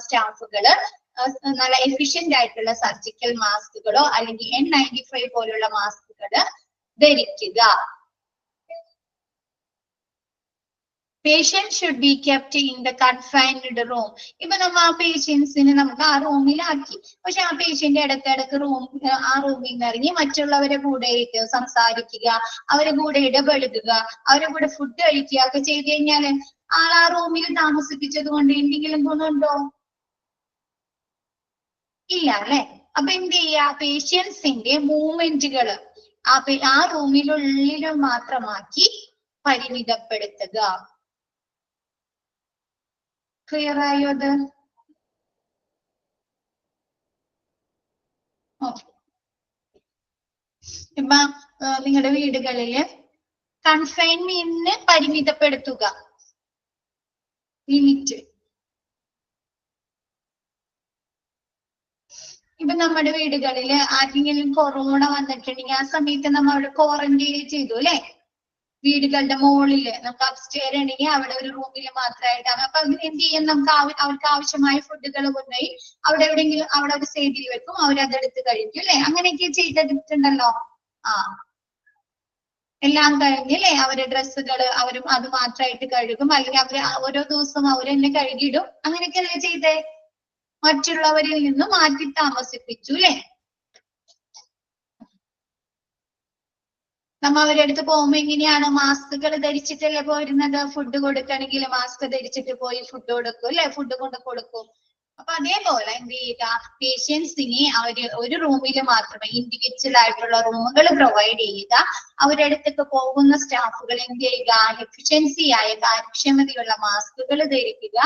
സ്റ്റാഫുകള് നല്ല എഫിഷ്യന്റ് ആയിട്ടുള്ള സർജിക്കൽ മാസ്കുകളോ അല്ലെങ്കിൽ N95 പോലുള്ള മാസ്കുകള് ധരിക്കുക. Patient should be kept in the confined room. ഇപ്പൊ നമ്മ ആ പേഷ്യൻസിനെ നമുക്ക് ആ റൂമിലാക്കി, പക്ഷെ ആ പേഷ്യന്റ് ഇടയ്ക്കിടക്ക് ആ റൂമിൽ നിന്ന് ഇറങ്ങി മറ്റുള്ളവരെ കൂടെ സംസാരിക്കുക, അവരെ കൂടെ ഇടപെടുക, അവരെ കൂടെ ഫുഡ് കഴിക്കുക ഒക്കെ ചെയ്ത് കഴിഞ്ഞാല് ആ റൂമിൽ താമസിപ്പിച്ചത് കൊണ്ട് എന്തെങ്കിലും ഗുണമുണ്ടോ? ഇല്ല അല്ലെ? അപ്പൊ എന്ത് ചെയ്യാ? പേഷ്യൻസിന്റെ മൂവ്മെന്റുകൾ ആ റൂമിനുള്ളിൽ മാത്രമാക്കി പരിമിതപ്പെടുത്തുക. ക്ലിയർ ആയോ അത്? ഇപ്പൊ നിങ്ങളുടെ വീടുകളില് കൺഫൈൻമെന്റിന് പരിമിതപ്പെടുത്തുക, ലിമിറ്റ്. ഇപ്പൊ നമ്മുടെ വീടുകളില് ആർക്കെങ്കിലും കൊറോണ വന്നിട്ടുണ്ടെങ്കിൽ ആ സമയത്ത് നമ്മൾ അവിടെ ക്വാറന്റൈൻ ചെയ്തു അല്ലെ? വീടുകളുടെ മുകളില് നമുക്ക് അപ്സ്റ്റെയർ ഉണ്ടെങ്കിൽ അവിടെ ഒരു റൂമിൽ മാത്രമായിട്ടാണ്. അപ്പൊ എന്ത് ചെയ്യും? നമുക്ക് അവർക്ക് ആവശ്യമായ ഫുഡുകൾ കൊണ്ടുപോയി അവിടെ എവിടെയെങ്കിലും അവിടെ ഒരു സൈഡിൽ വെക്കും, അവരതെടുത്ത് കഴിക്കും അല്ലെ? അങ്ങനെയൊക്കെ ചെയ്തിട്ടുണ്ടല്ലോ. എല്ലാം കഴിഞ്ഞല്ലേ അവരുടെ ഡ്രസ്സുകൾ അവരും അത് മാത്രമായിട്ട് കഴുകും, അല്ലെങ്കിൽ അവര് ഓരോ ദിവസവും അവർ തന്നെ കഴുകിയിടും. അങ്ങനെയൊക്കെ അല്ലേ ചെയ്തേ? മറ്റുള്ളവരിൽ നിന്ന് മാറ്റി താമസിപ്പിച്ചു അല്ലെ? നമ്മ അവരുടെ അടുത്ത് പോകുമ്പോ എങ്ങനെയാണ്? മാസ്കുകൾ ധരിച്ചിട്ടല്ലേ പോരുന്നത്. ഫുഡ് കൊടുക്കണമെങ്കിൽ മാസ്ക് ധരിച്ചിട്ട് പോയി ഫുഡ് കൊടുക്കും അല്ലെ? ഫുഡ് കൊണ്ട് കൊടുക്കും. അപ്പൊ അതേപോലെ എന്ത് ചെയ്യുക? പേഷ്യൻസിനെ ഒരു റൂമിൽ മാത്രമേ, ഇൻഡിവിജ്വൽ ആയിട്ടുള്ള റൂമുകൾ പ്രൊവൈഡ് ചെയ്യുക. അവരുടെ അടുത്തൊക്കെ പോകുന്ന സ്റ്റാഫുകൾ എന്ത് ചെയ്യുക? എഫിഷ്യൻസി ആയ കാര്യക്ഷമതയുള്ള മാസ്കുകൾ ധരിക്കുക.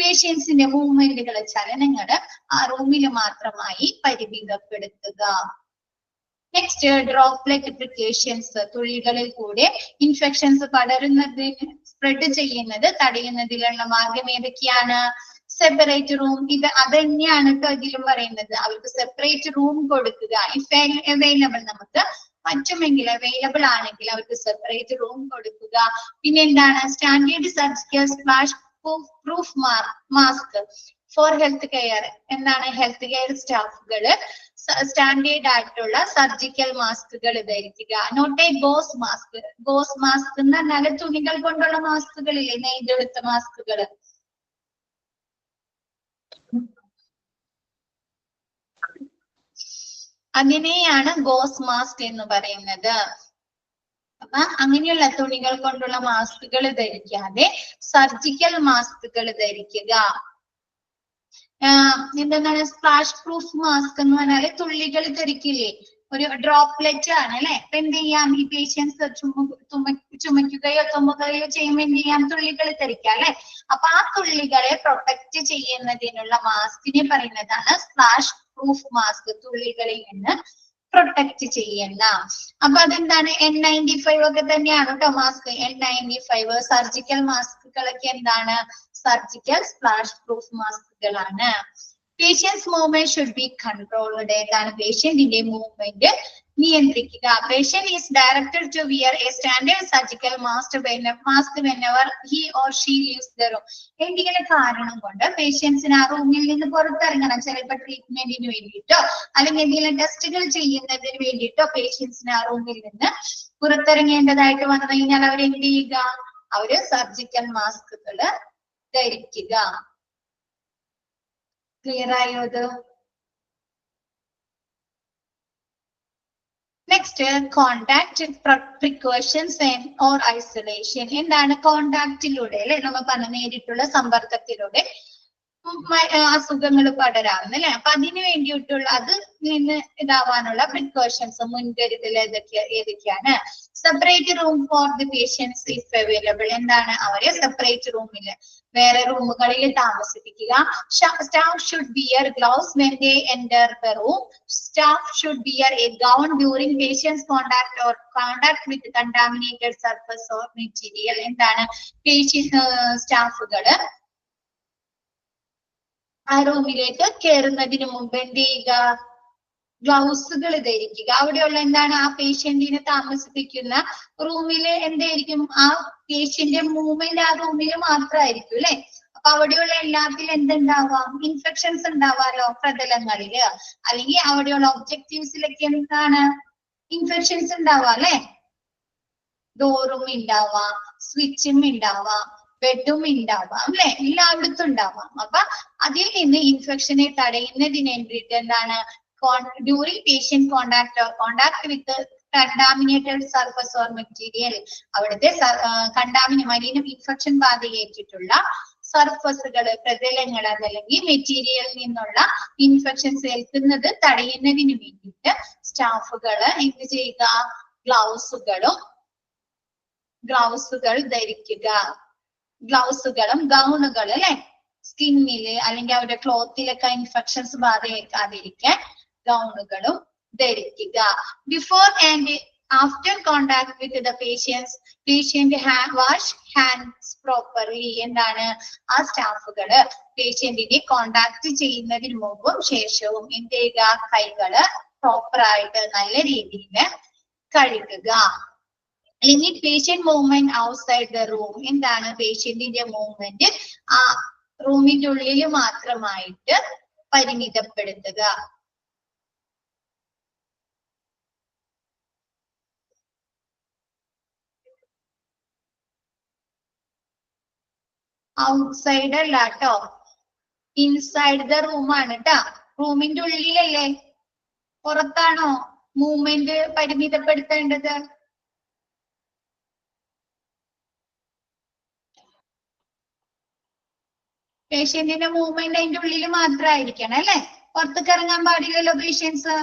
പേഷ്യൻസിന്റെ മൂവ്മെന്റുകള്, ചലനങ്ങള് ആ റൂമിൽ മാത്രമായി പരിമിതപ്പെടുത്തുക. Next, droplet precautions. തുള്ളികളിൽ കൂടെ ഇൻഫെക്ഷൻസ് പടരുന്നതിന്, സ്പ്രെഡ് ചെയ്യുന്നത് തടയുന്നതിനുള്ള മാർഗം ഏതൊക്കെയാണ്? Separate room. അത് തന്നെയാണ് കേട്ടോ ഇതിലും പറയുന്നത്. അവർക്ക് സെപ്പറേറ്റ് റൂം കൊടുക്കുക. ഇഫ് അവൈലബിൾ, നമുക്ക് പറ്റുമെങ്കിൽ അവൈലബിൾ ആണെങ്കിൽ അവർക്ക് സെപ്പറേറ്റ് റൂം കൊടുക്കുക. പിന്നെ എന്താണ്? Standard surgical splash proof mask for health care. എന്താണ്? ഹെൽത്ത് കെയർ സ്റ്റാഫുകള് സ്റ്റാൻഡേർഡ് ആയിട്ടുള്ള സർജിക്കൽ മാസ്കുകൾ ധരിക്കുക. Not a gauze mask. Gauze mask എന്ന് പറഞ്ഞാൽ തുണികൾ കൊണ്ടുള്ള മാസ്കുകളില്ലേ, നെയ്തെടുത്ത മാസ്കുകള്. അതിനെയാണ് ഗോസ് മാസ്ക് എന്ന് പറയുന്നത്. അപ്പൊ അങ്ങനെയുള്ള തുണികൾ കൊണ്ടുള്ള മാസ്കുകൾ ധരിക്കാതെ സർജിക്കൽ മാസ്കുകൾ ധരിക്കുക. എന്താണ് സ്പ്ലാഷ് പ്രൂഫ് മാസ്ക് എന്ന് പറഞ്ഞാല് തുള്ളികൾ ധരിക്കില്ലേ, ഒരു ഡ്രോപ്ലെറ്റ് ആണ് അല്ലെ. അപ്പൊ എന്ത് ചെയ്യാം, ഈ പേഷ്യൻസ് ചുമക്കുകയോ തുമ്മുകയോ ചെയ്യുമ്പോൾ എന്ത് ചെയ്യാം, തുള്ളികൾ ധരിക്കാം അല്ലെ. അപ്പൊ ആ തുള്ളികളെ പ്രൊട്ടക്ട് ചെയ്യുന്നതിനുള്ള മാസ്കിനെ പറയുന്നതാണ് സ്പ്ലാഷ് പ്രൂഫ് മാസ്ക്, തുള്ളികളിൽ നിന്ന് പ്രൊട്ടക്ട് ചെയ്യുന്ന. അപ്പൊ അതെന്താണ്, N95 ഒക്കെ തന്നെയാണ് കേട്ടോ മാസ്ക്. N95 സർജിക്കൽ മാസ്കുകളൊക്കെ എന്താണ്, സർജിക്കൽ സ്പ്ലാഷ് പ്രൂഫ് മാസ്കുകളാണ്. Patients movement should be controlled. എന്താണ്, പേഷ്യന്റിന്റെ മൂവ്മെന്റ് നിയന്ത്രിക്കുക. Patient is directed to wear a standard surgical mask whenever he or she leaves the room. എന്തെങ്കിലും കാരണം കൊണ്ട് പേഷ്യൻസിന് ആ റൂമിൽ നിന്ന് പുറത്തിറങ്ങണം, ചിലപ്പോൾ ട്രീറ്റ്മെന്റിന് വേണ്ടിയിട്ടോ അല്ലെങ്കിൽ എന്തെങ്കിലും ടെസ്റ്റുകൾ ചെയ്യുന്നതിന് വേണ്ടിയിട്ടോ പേഷ്യൻസിന് ആ റൂമിൽ നിന്ന് പുറത്തിറങ്ങേണ്ടതായിട്ട് വന്നു കഴിഞ്ഞാൽ അവർ എന്ത് ചെയ്യുക, അവര് സർജിക്കൽ മാസ്കുകള് ധരിക്കുക. ക്ലിയർ ആയോ ഇത്? Next, contact precautions or isolation. എന്താണ് കോണ്ടാക്റ്റിലൂടെ അല്ലെ, നമ്മൾ പറഞ്ഞ നേരിട്ടുള്ള സമ്പർക്കത്തിലൂടെ അസുഖങ്ങൾ പടരാവുന്ന അല്ലെ. അപ്പൊ അതിന് വേണ്ടിയിട്ടുള്ള അത് നിന്ന് ഇതാവാനുള്ള പ്രിക്കോഷൻസ്, മുൻകരുതൽ ഏതൊക്കെയാണ്? Separate room for the patients if available. എന്താണ്, അവരെ സെപ്പറേറ്റ് റൂമിൽ വേറെ റൂമുകളിൽ താമസിപ്പിക്കുക. Staff should wear gloves when they enter the room. Staff should wear a gown during patient's contact with contaminated surface or material. എന്താണ്, സ്റ്റാഫുകള് ആ റൂമിലേക്ക് കയറുന്നതിന് മുമ്പ് എന്ത് ചെയ്യുക, ഗ്ലൗസുകൾ ധരിക്കുക. അവിടെയുള്ള എന്താണ്, ആ പേഷ്യന്റിനെ താമസിപ്പിക്കുന്ന റൂമില് എന്തായിരിക്കും, ആ പേഷ്യന്റ് മൂവ്മെന്റ് ആ റൂമിൽ മാത്രമായിരിക്കും അല്ലെ. അപ്പൊ അവിടെയുള്ള എല്ലാത്തിലും എന്തുണ്ടാവാം, ഇൻഫെക്ഷൻസ് ഉണ്ടാവാലോ, പ്രതലങ്ങളില് അല്ലെങ്കിൽ അവിടെയുള്ള ഒബ്ജക്റ്റീവ്സിലൊക്കെ എന്താണ് ഇൻഫെക്ഷൻസ് ഉണ്ടാവാം അല്ലെ. ഡോറും ഉണ്ടാവാം, സ്വിച്ചും ഉണ്ടാവാം, ബെഡും ഉണ്ടാവാം അല്ലെ, എല്ലായിടത്തും ഉണ്ടാവാം. അപ്പൊ അതിൽ നിന്ന് ഇൻഫെക്ഷനെ തടയുന്നതിന് വേണ്ടിയിട്ട് എന്താണ്, during patient contact with contaminated surface or material, അവിടുത്തെ മലിനം ഇൻഫെക്ഷൻ ബാധയേറ്റിട്ടുള്ള സർഫസുകള്, പ്രതലങ്ങൾ അതല്ലെങ്കിൽ മെറ്റീരിയലിൽ നിന്നുള്ള ഇൻഫെക്ഷൻസ് ഏൽക്കുന്നത് തടയുന്നതിന് വേണ്ടിയിട്ട് സ്റ്റാഫുകള് എന്ത് ചെയ്യുക, ഗ്ലൗസുകൾ ധരിക്കുക. ഗ്ലൗസുകളും ഗൗണുകൾ അല്ലെ, സ്കിന്നില് അല്ലെങ്കിൽ അവരുടെ ക്ലോത്തിലൊക്കെ ഇൻഫെക്ഷൻസ് ബാധയേക്കാതിരിക്കാൻ ഗൗണുകളും ധരിക്കുക. Before and after contact with the patient wash hands properly. എന്താണ്, ആ സ്റ്റാഫുകള് പേഷ്യന്റിനെ കോണ്ടാക്ട് ചെയ്യുന്നതിന് മുമ്പും ശേഷവും എന്ത് ചെയ്യുക, കൈകള് പ്രോപ്പറായിട്ട് നല്ല രീതിയിൽ കഴുകുക. Limit patient movement outside the room. എന്താണ്, പേഷ്യന്റിന്റെ മൂവ്മെന്റ് ആ റൂമിന്റെ ഉള്ളിൽ മാത്രമായിട്ട് പരിമിതപ്പെടുത്തുക. ഔട്ട്സൈഡ് അല്ല കേട്ടോ, ഇൻസൈഡ് ദ റൂം ആണ് കേട്ടോ. റൂമിന്റെ ഉള്ളിലല്ലേ, പുറത്താണോ മൂവ്മെന്റ് പരിമിതപ്പെടുത്തേണ്ടത്? പേഷ്യന്റിന്റെ മൂവ്മെന്റ് അതിന്റെ ഉള്ളിൽ മാത്രമായിരിക്കണം അല്ലെ, പുറത്തേക്ക് ഇറങ്ങാൻ പാടില്ലല്ലോ patients.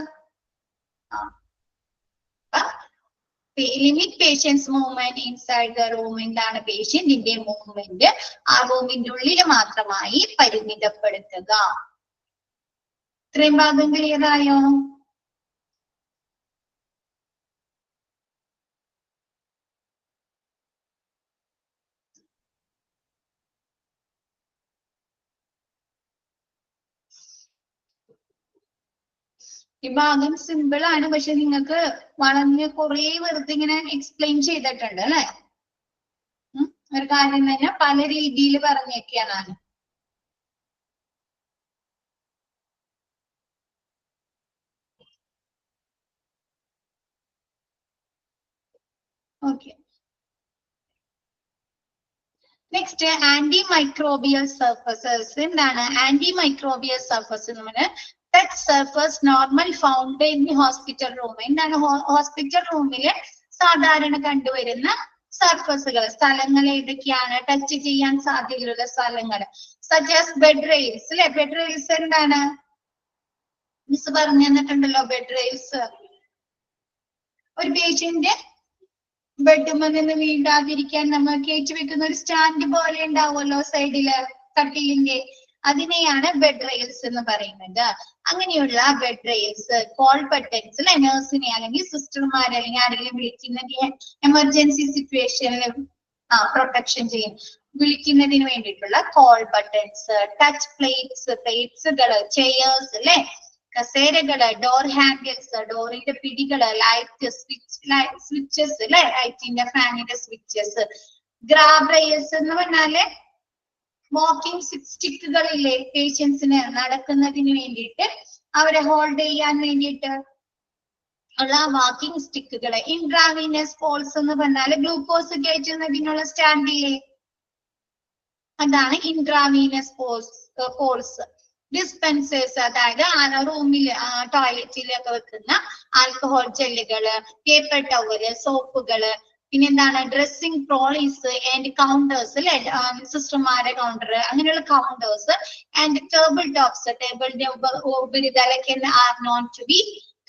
Limit patients movement inside the room. എന്താണ്, പേഷ്യന്റിന്റെ മൂവ്മെന്റ് ആ റൂമിന്റെ ഉള്ളിൽ മാത്രമായി പരിമിതപ്പെടുത്തുക. ഇത്രയും ഭാഗം ക്ലിയർ ആയോ? ഈ ഭാഗം സിമ്പിൾ ആണ്, പക്ഷെ നിങ്ങൾക്ക് വളഞ്ഞ് കുറെ വെറുതെ ഇങ്ങനെ എക്സ്പ്ലെയിൻ ചെയ്തിട്ടുണ്ട് അല്ലെ. ഒരു കാര്യം തന്നെ പല രീതിയിൽ പറഞ്ഞൊക്കെയാണ്. Okay, next anti microbial surfaces. എന്താണ് ആന്റി മൈക്രോബിയൽ സർഫസ്? നമ്മള് touch surface normal found in hospital room. എന്താണ് ഹോസ്പിറ്റൽ റൂമില് സാധാരണ കണ്ടുവരുന്ന സർഫസുകൾ, സ്ഥലങ്ങൾ ഏതൊക്കെയാണ്? ടച്ച് ചെയ്യാൻ സാധ്യതയുള്ള സ്ഥലങ്ങൾ സജസ്റ്റ് ബെഡ് റെയിൽസ് അല്ലെ. ബെഡ് റെയിൽസ് എന്താണ് മിസ് പറഞ്ഞു തന്നിട്ടുണ്ടല്ലോ. ബെഡ് റെയിൽസ് ഒരു പേഷ്യന്റ് ബെഡുമ്മ നിന്ന് വീണ്ടാതിരിക്കാൻ നമ്മൾ കയറ്റി വെക്കുന്ന ഒരു സ്റ്റാൻഡ് പോലെ ഉണ്ടാവുമല്ലോ സൈഡില് കട്ടിലിന്റെ, അതിനെയാണ് ബെഡ് റെയിൽസ് എന്ന് പറയുന്നത്. അങ്ങനെയുള്ള ബെഡ് റെയിൽസ് കോൾ ബട്ടൺസ് അല്ലെ, നഴ്സിനെ അല്ലെങ്കിൽ സിസ്റ്റർമാരെ അല്ലെങ്കിൽ ആരെങ്കിലും വിളിക്കുന്നതിന് എമർജൻസി സിറ്റുവേഷനിൽ പ്രൊട്ടക്ഷൻ ചെയ്യും, വിളിക്കുന്നതിന് വേണ്ടിയിട്ടുള്ള കോൾ ബട്ടൺസ്. ടച്ച് പ്ലേറ്റ്സുകള്, ചെയേഴ്സ് അല്ലെ, കസേരകള്, ഡോർ ഹാൻഡിൽസ്, ഡോറിന്റെ പിടികള്, ലൈറ്റ് സ്വിച്ചസ് അല്ലെ, ലൈറ്റിന്റെ ഫാനിന്റെ സ്വിച്ചസ്. ഗ്രാബ് റെയിൽസ് എന്ന് പറഞ്ഞാല് വാക്കിംഗ് സ്റ്റിക്കുകളില്ലേ, പേഷ്യൻസിന് നടക്കുന്നതിന് വേണ്ടിയിട്ട് അവരെ ഹോൾഡ് ചെയ്യാൻ വേണ്ടിയിട്ട് ഉള്ള വാക്കിംഗ് സ്റ്റിക്കുകള്. ഇൻട്രാവീനസ് പോൾസ് എന്ന് പറഞ്ഞാല് ഗ്ലൂക്കോസ് കയറ്റുന്നതിനുള്ള സ്റ്റാൻഡില്ലേ, അതാണ് ഇൻട്രാവീനസ് പോൾസ്. ഡിസ്പെൻസേഴ്സ്, അതായത് റൂമിൽ ടോയ്ലറ്റിലൊക്കെ വെക്കുന്ന ആൽക്കഹോൾ ജെല്ലുകള്, പേപ്പർ ടവല്, സോപ്പുകള്. പിന്നെന്താണ് ഡ്രസ്സിംഗ് ട്രോളീസ് ആൻഡ് കൗണ്ടേഴ്സ് അല്ലെ, സിസ്റ്റർമാരെ കൗണ്ടർ, അങ്ങനെയുള്ള കൗണ്ടേഴ്സ്. ആൻഡ് ടേബിൾ ടോപ്സ്, ടേബിളിന്റെ ഉപരിതലൊക്കെ are known to be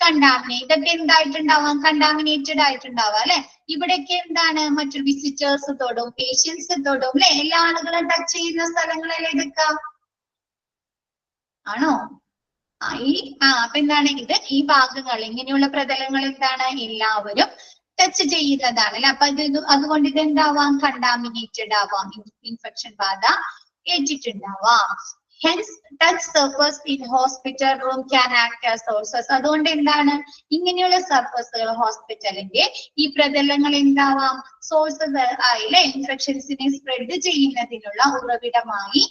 contaminate. ഇതൊക്കെ എന്തായിട്ടുണ്ടാവാം? കണ്ടാമിനേറ്റഡ് ആയിട്ടുണ്ടാവാം അല്ലെ. ഇവിടെയൊക്കെ എന്താണ് മറ്റൊരു വിസിറ്റേഴ്സ് തൊടും, പേഷ്യൻസ് തൊടും അല്ലെ. എല്ലാ ആളുകളും ടച്ച് ചെയ്യുന്ന സ്ഥലങ്ങളല്ലേ ഇതൊക്കെ ആണോ? അപ്പൊ എന്താണ് ഇത്? ഈ ഭാഗങ്ങൾ ഇങ്ങനെയുള്ള പ്രതലങ്ങൾ എന്താണ് എല്ലാവരും ടച്ച് ചെയ്യുന്നതാണ് അല്ലെ. അപ്പൊ അതുകൊണ്ട് ഇത് എന്താവാം? കണ്ടാമിനേറ്റഡ് ആവാം, ഇൻഫെക്ഷൻ ബാധ ഏറ്റിട്ടുണ്ടാവാം. Hence touch surface in hospital room can act as sources. അതുകൊണ്ട് എന്താണ് ഇങ്ങനെയുള്ള സർഫസുകൾ ഹോസ്പിറ്റലിന്റെ ഈ പ്രതലങ്ങൾ എന്താവാം? സോഴ്സസ് ആയില്ലേ, ഇൻഫെക്ഷൻസിനെ സ്പ്രെഡ് ചെയ്യുന്നതിനുള്ള ഉറവിടമായി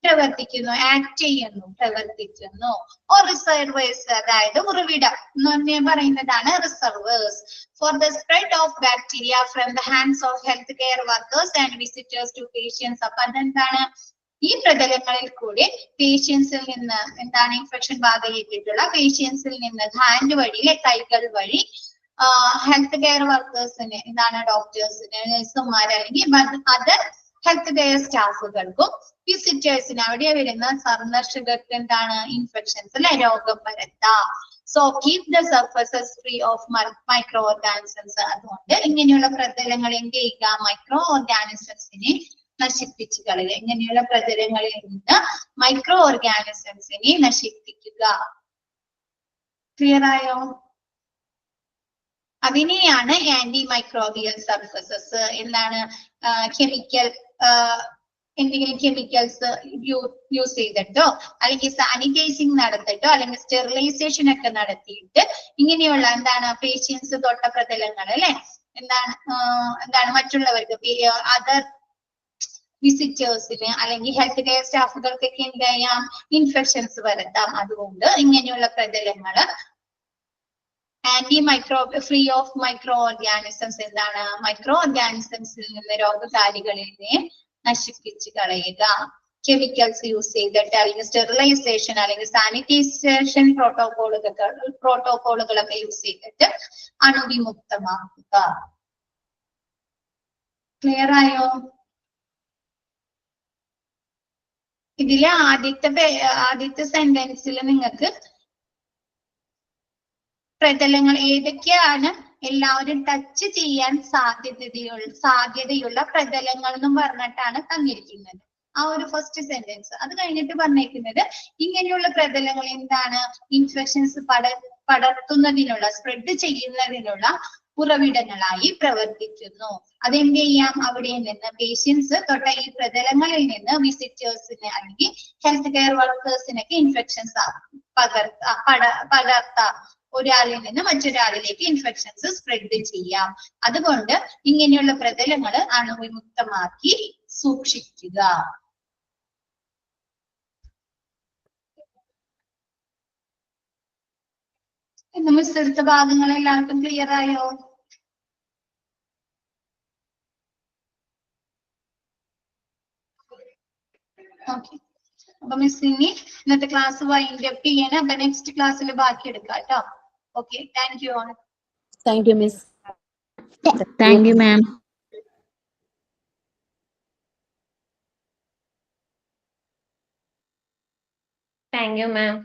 പ്രവർത്തിക്കുന്നു, ആക്ട് ചെയ്യുന്നു, പ്രവർത്തിക്കുന്നു. ഓർ റിസർവേഴ്സ്, അതായത് ഉറവിടം എന്ന് പറയുന്നതാണ് reservoirs. For the spread of bacteria from the hands of health care workers and visitors to patients. അപ്പൊ അതെന്താണ്? ഈ പ്രതലങ്ങളിൽ കൂടി പേഷ്യൻസിൽ നിന്ന് എന്താണ് ഇൻഫെക്ഷൻ ബാധയേറ്റിട്ടുള്ള പേഷ്യൻസിൽ നിന്ന് ഹാൻഡ് വഴി കൈകൾ വഴി ഹെൽത്ത് കെയർ വർക്കേഴ്സിന് എന്താണ് ഡോക്ടേഴ്സിന്, നഴ്സുമാർ അല്ലെങ്കിൽ അതർ ഹെൽത്ത് കെയർ സ്റ്റാഫുകൾക്കും വിസിറ്റേഴ്സിന് അവിടെ വരുന്ന സന്ദർശകർക്ക് എന്താണ് ഇൻഫെക്ഷൻസ് അല്ലെ, രോഗം പരത്താം. So keep the surfaces free of micro organisms. അതുകൊണ്ട് ഇങ്ങനെയുള്ള പ്രതലങ്ങൾ എന്ത് ചെയ്യുക? മൈക്രോ ഓർഗാനിസംസിനെ നശിപ്പിച്ചു കളയുക. ഇങ്ങനെയുള്ള പ്രതലങ്ങളിൽ നിന്ന് മൈക്രോ ഓർഗാനിസംസിനെ നശിപ്പിക്കുക. ക്ലിയർ ആയോ? അതിനെയാണ് ആന്റി മൈക്രോബിയൽ സർഫസസ്. എന്താണ്? കെമിക്കൽ എന്തെങ്കിലും കെമിക്കൽസ് യൂസ് ചെയ്തിട്ടോ അല്ലെങ്കിൽ സാനിറ്റൈസിങ് നടത്തിട്ടോ അല്ലെങ്കിൽ സ്റ്റെറിലൈസേഷൻ ഒക്കെ നടത്തിയിട്ട് ഇങ്ങനെയുള്ള എന്താണ് പേഷ്യൻസ് തൊട്ട പ്രതലങ്ങൾ അല്ലെ, എന്താണ് മറ്റുള്ളവർക്ക് അതർ വിസിറ്റേഴ്സിന് അല്ലെങ്കിൽ ഹെൽത്ത് കെയർ സ്റ്റാഫുകൾക്കൊക്കെ എന്ത് ചെയ്യാം? ഇൻഫെക്ഷൻസ് വരുത്താം. അതുകൊണ്ട് ഇങ്ങനെയുള്ള പ്രതലങ്ങള് ഫ്രീ ഓഫ് മൈക്രോ ഓർഗാനിസംസ്, എന്താണ് മൈക്രോ ഓർഗാനിസംസിൽ നിന്ന് രോഗകാരികളിനെ നശിപ്പിച്ച് കളയുക. കെമിക്കൽസ് യൂസ് ചെയ്തിട്ട് അല്ലെങ്കിൽ സ്റ്റെറിലൈസേഷൻ അല്ലെങ്കിൽ സാനിറ്റൈസേഷൻ പ്രോട്ടോകോളുകളൊക്കെ യൂസ് ചെയ്തിട്ട് അണുവിമുക്തമാക്കുക. ക്ലിയർ ആയോ? ഇതിലെ ആദ്യത്തെ സെന്റൻസിൽ നിങ്ങൾക്ക് പ്രതലങ്ങൾ ഏതൊക്കെയാണ് എല്ലാവരും ടച്ച് ചെയ്യാൻ സാധ്യതയുള്ള പ്രതലങ്ങൾ എന്നും പറഞ്ഞിട്ടാണ് തന്നിരിക്കുന്നത്. ആ ഒരു ഫസ്റ്റ് സെന്റൻസ്. അത് കഴിഞ്ഞിട്ട് പറഞ്ഞിരിക്കുന്നത് ഇങ്ങനെയുള്ള പ്രതലങ്ങൾ എന്താണ്? ഇൻഫെക്ഷൻസ് പടർത്തുന്നതിനുള്ള, സ്പ്രെഡ് ചെയ്യുന്നതിനുള്ള ഉറവിടങ്ങളായി പ്രവർത്തിക്കുന്നു. അതെന്ത് ചെയ്യാം? അവിടെ നിന്ന് പേഷ്യൻസ് തൊട്ട ഈ പ്രതലങ്ങളിൽ നിന്ന് വിസിറ്റേഴ്സിന് അല്ലെങ്കിൽ ഹെൽത്ത് കെയർ വർക്കേഴ്സിനൊക്കെ ഇൻഫെക്ഷൻസ് പകർത്താം. ഒരാളിൽ നിന്ന് മറ്റൊരാളിലേക്ക് ഇൻഫെക്ഷൻസ് സ്പ്രെഡ് ചെയ്യാം. അതുകൊണ്ട് ഇങ്ങനെയുള്ള പ്രതലങ്ങൾ അണുവിമുക്തമാക്കി സൂക്ഷിക്കുക. മിസ് എടുത്ത ഭാഗങ്ങൾ എല്ലാവർക്കും ക്ലിയർ ആയോ? ഓക്കെ. അപ്പൊ മിസ് ഇനി ഇന്നത്തെ ക്ലാസ് വൈൻഡ് അപ്പ് ചെയ്യണം. അപ്പൊ നെക്സ്റ്റ് ക്ലാസ്സിൽ ബാക്കി എടുക്കാം കേട്ടോ. Okay, thank you all. Thank you, Miss. Thank you, ma'am. Thank you, ma'am.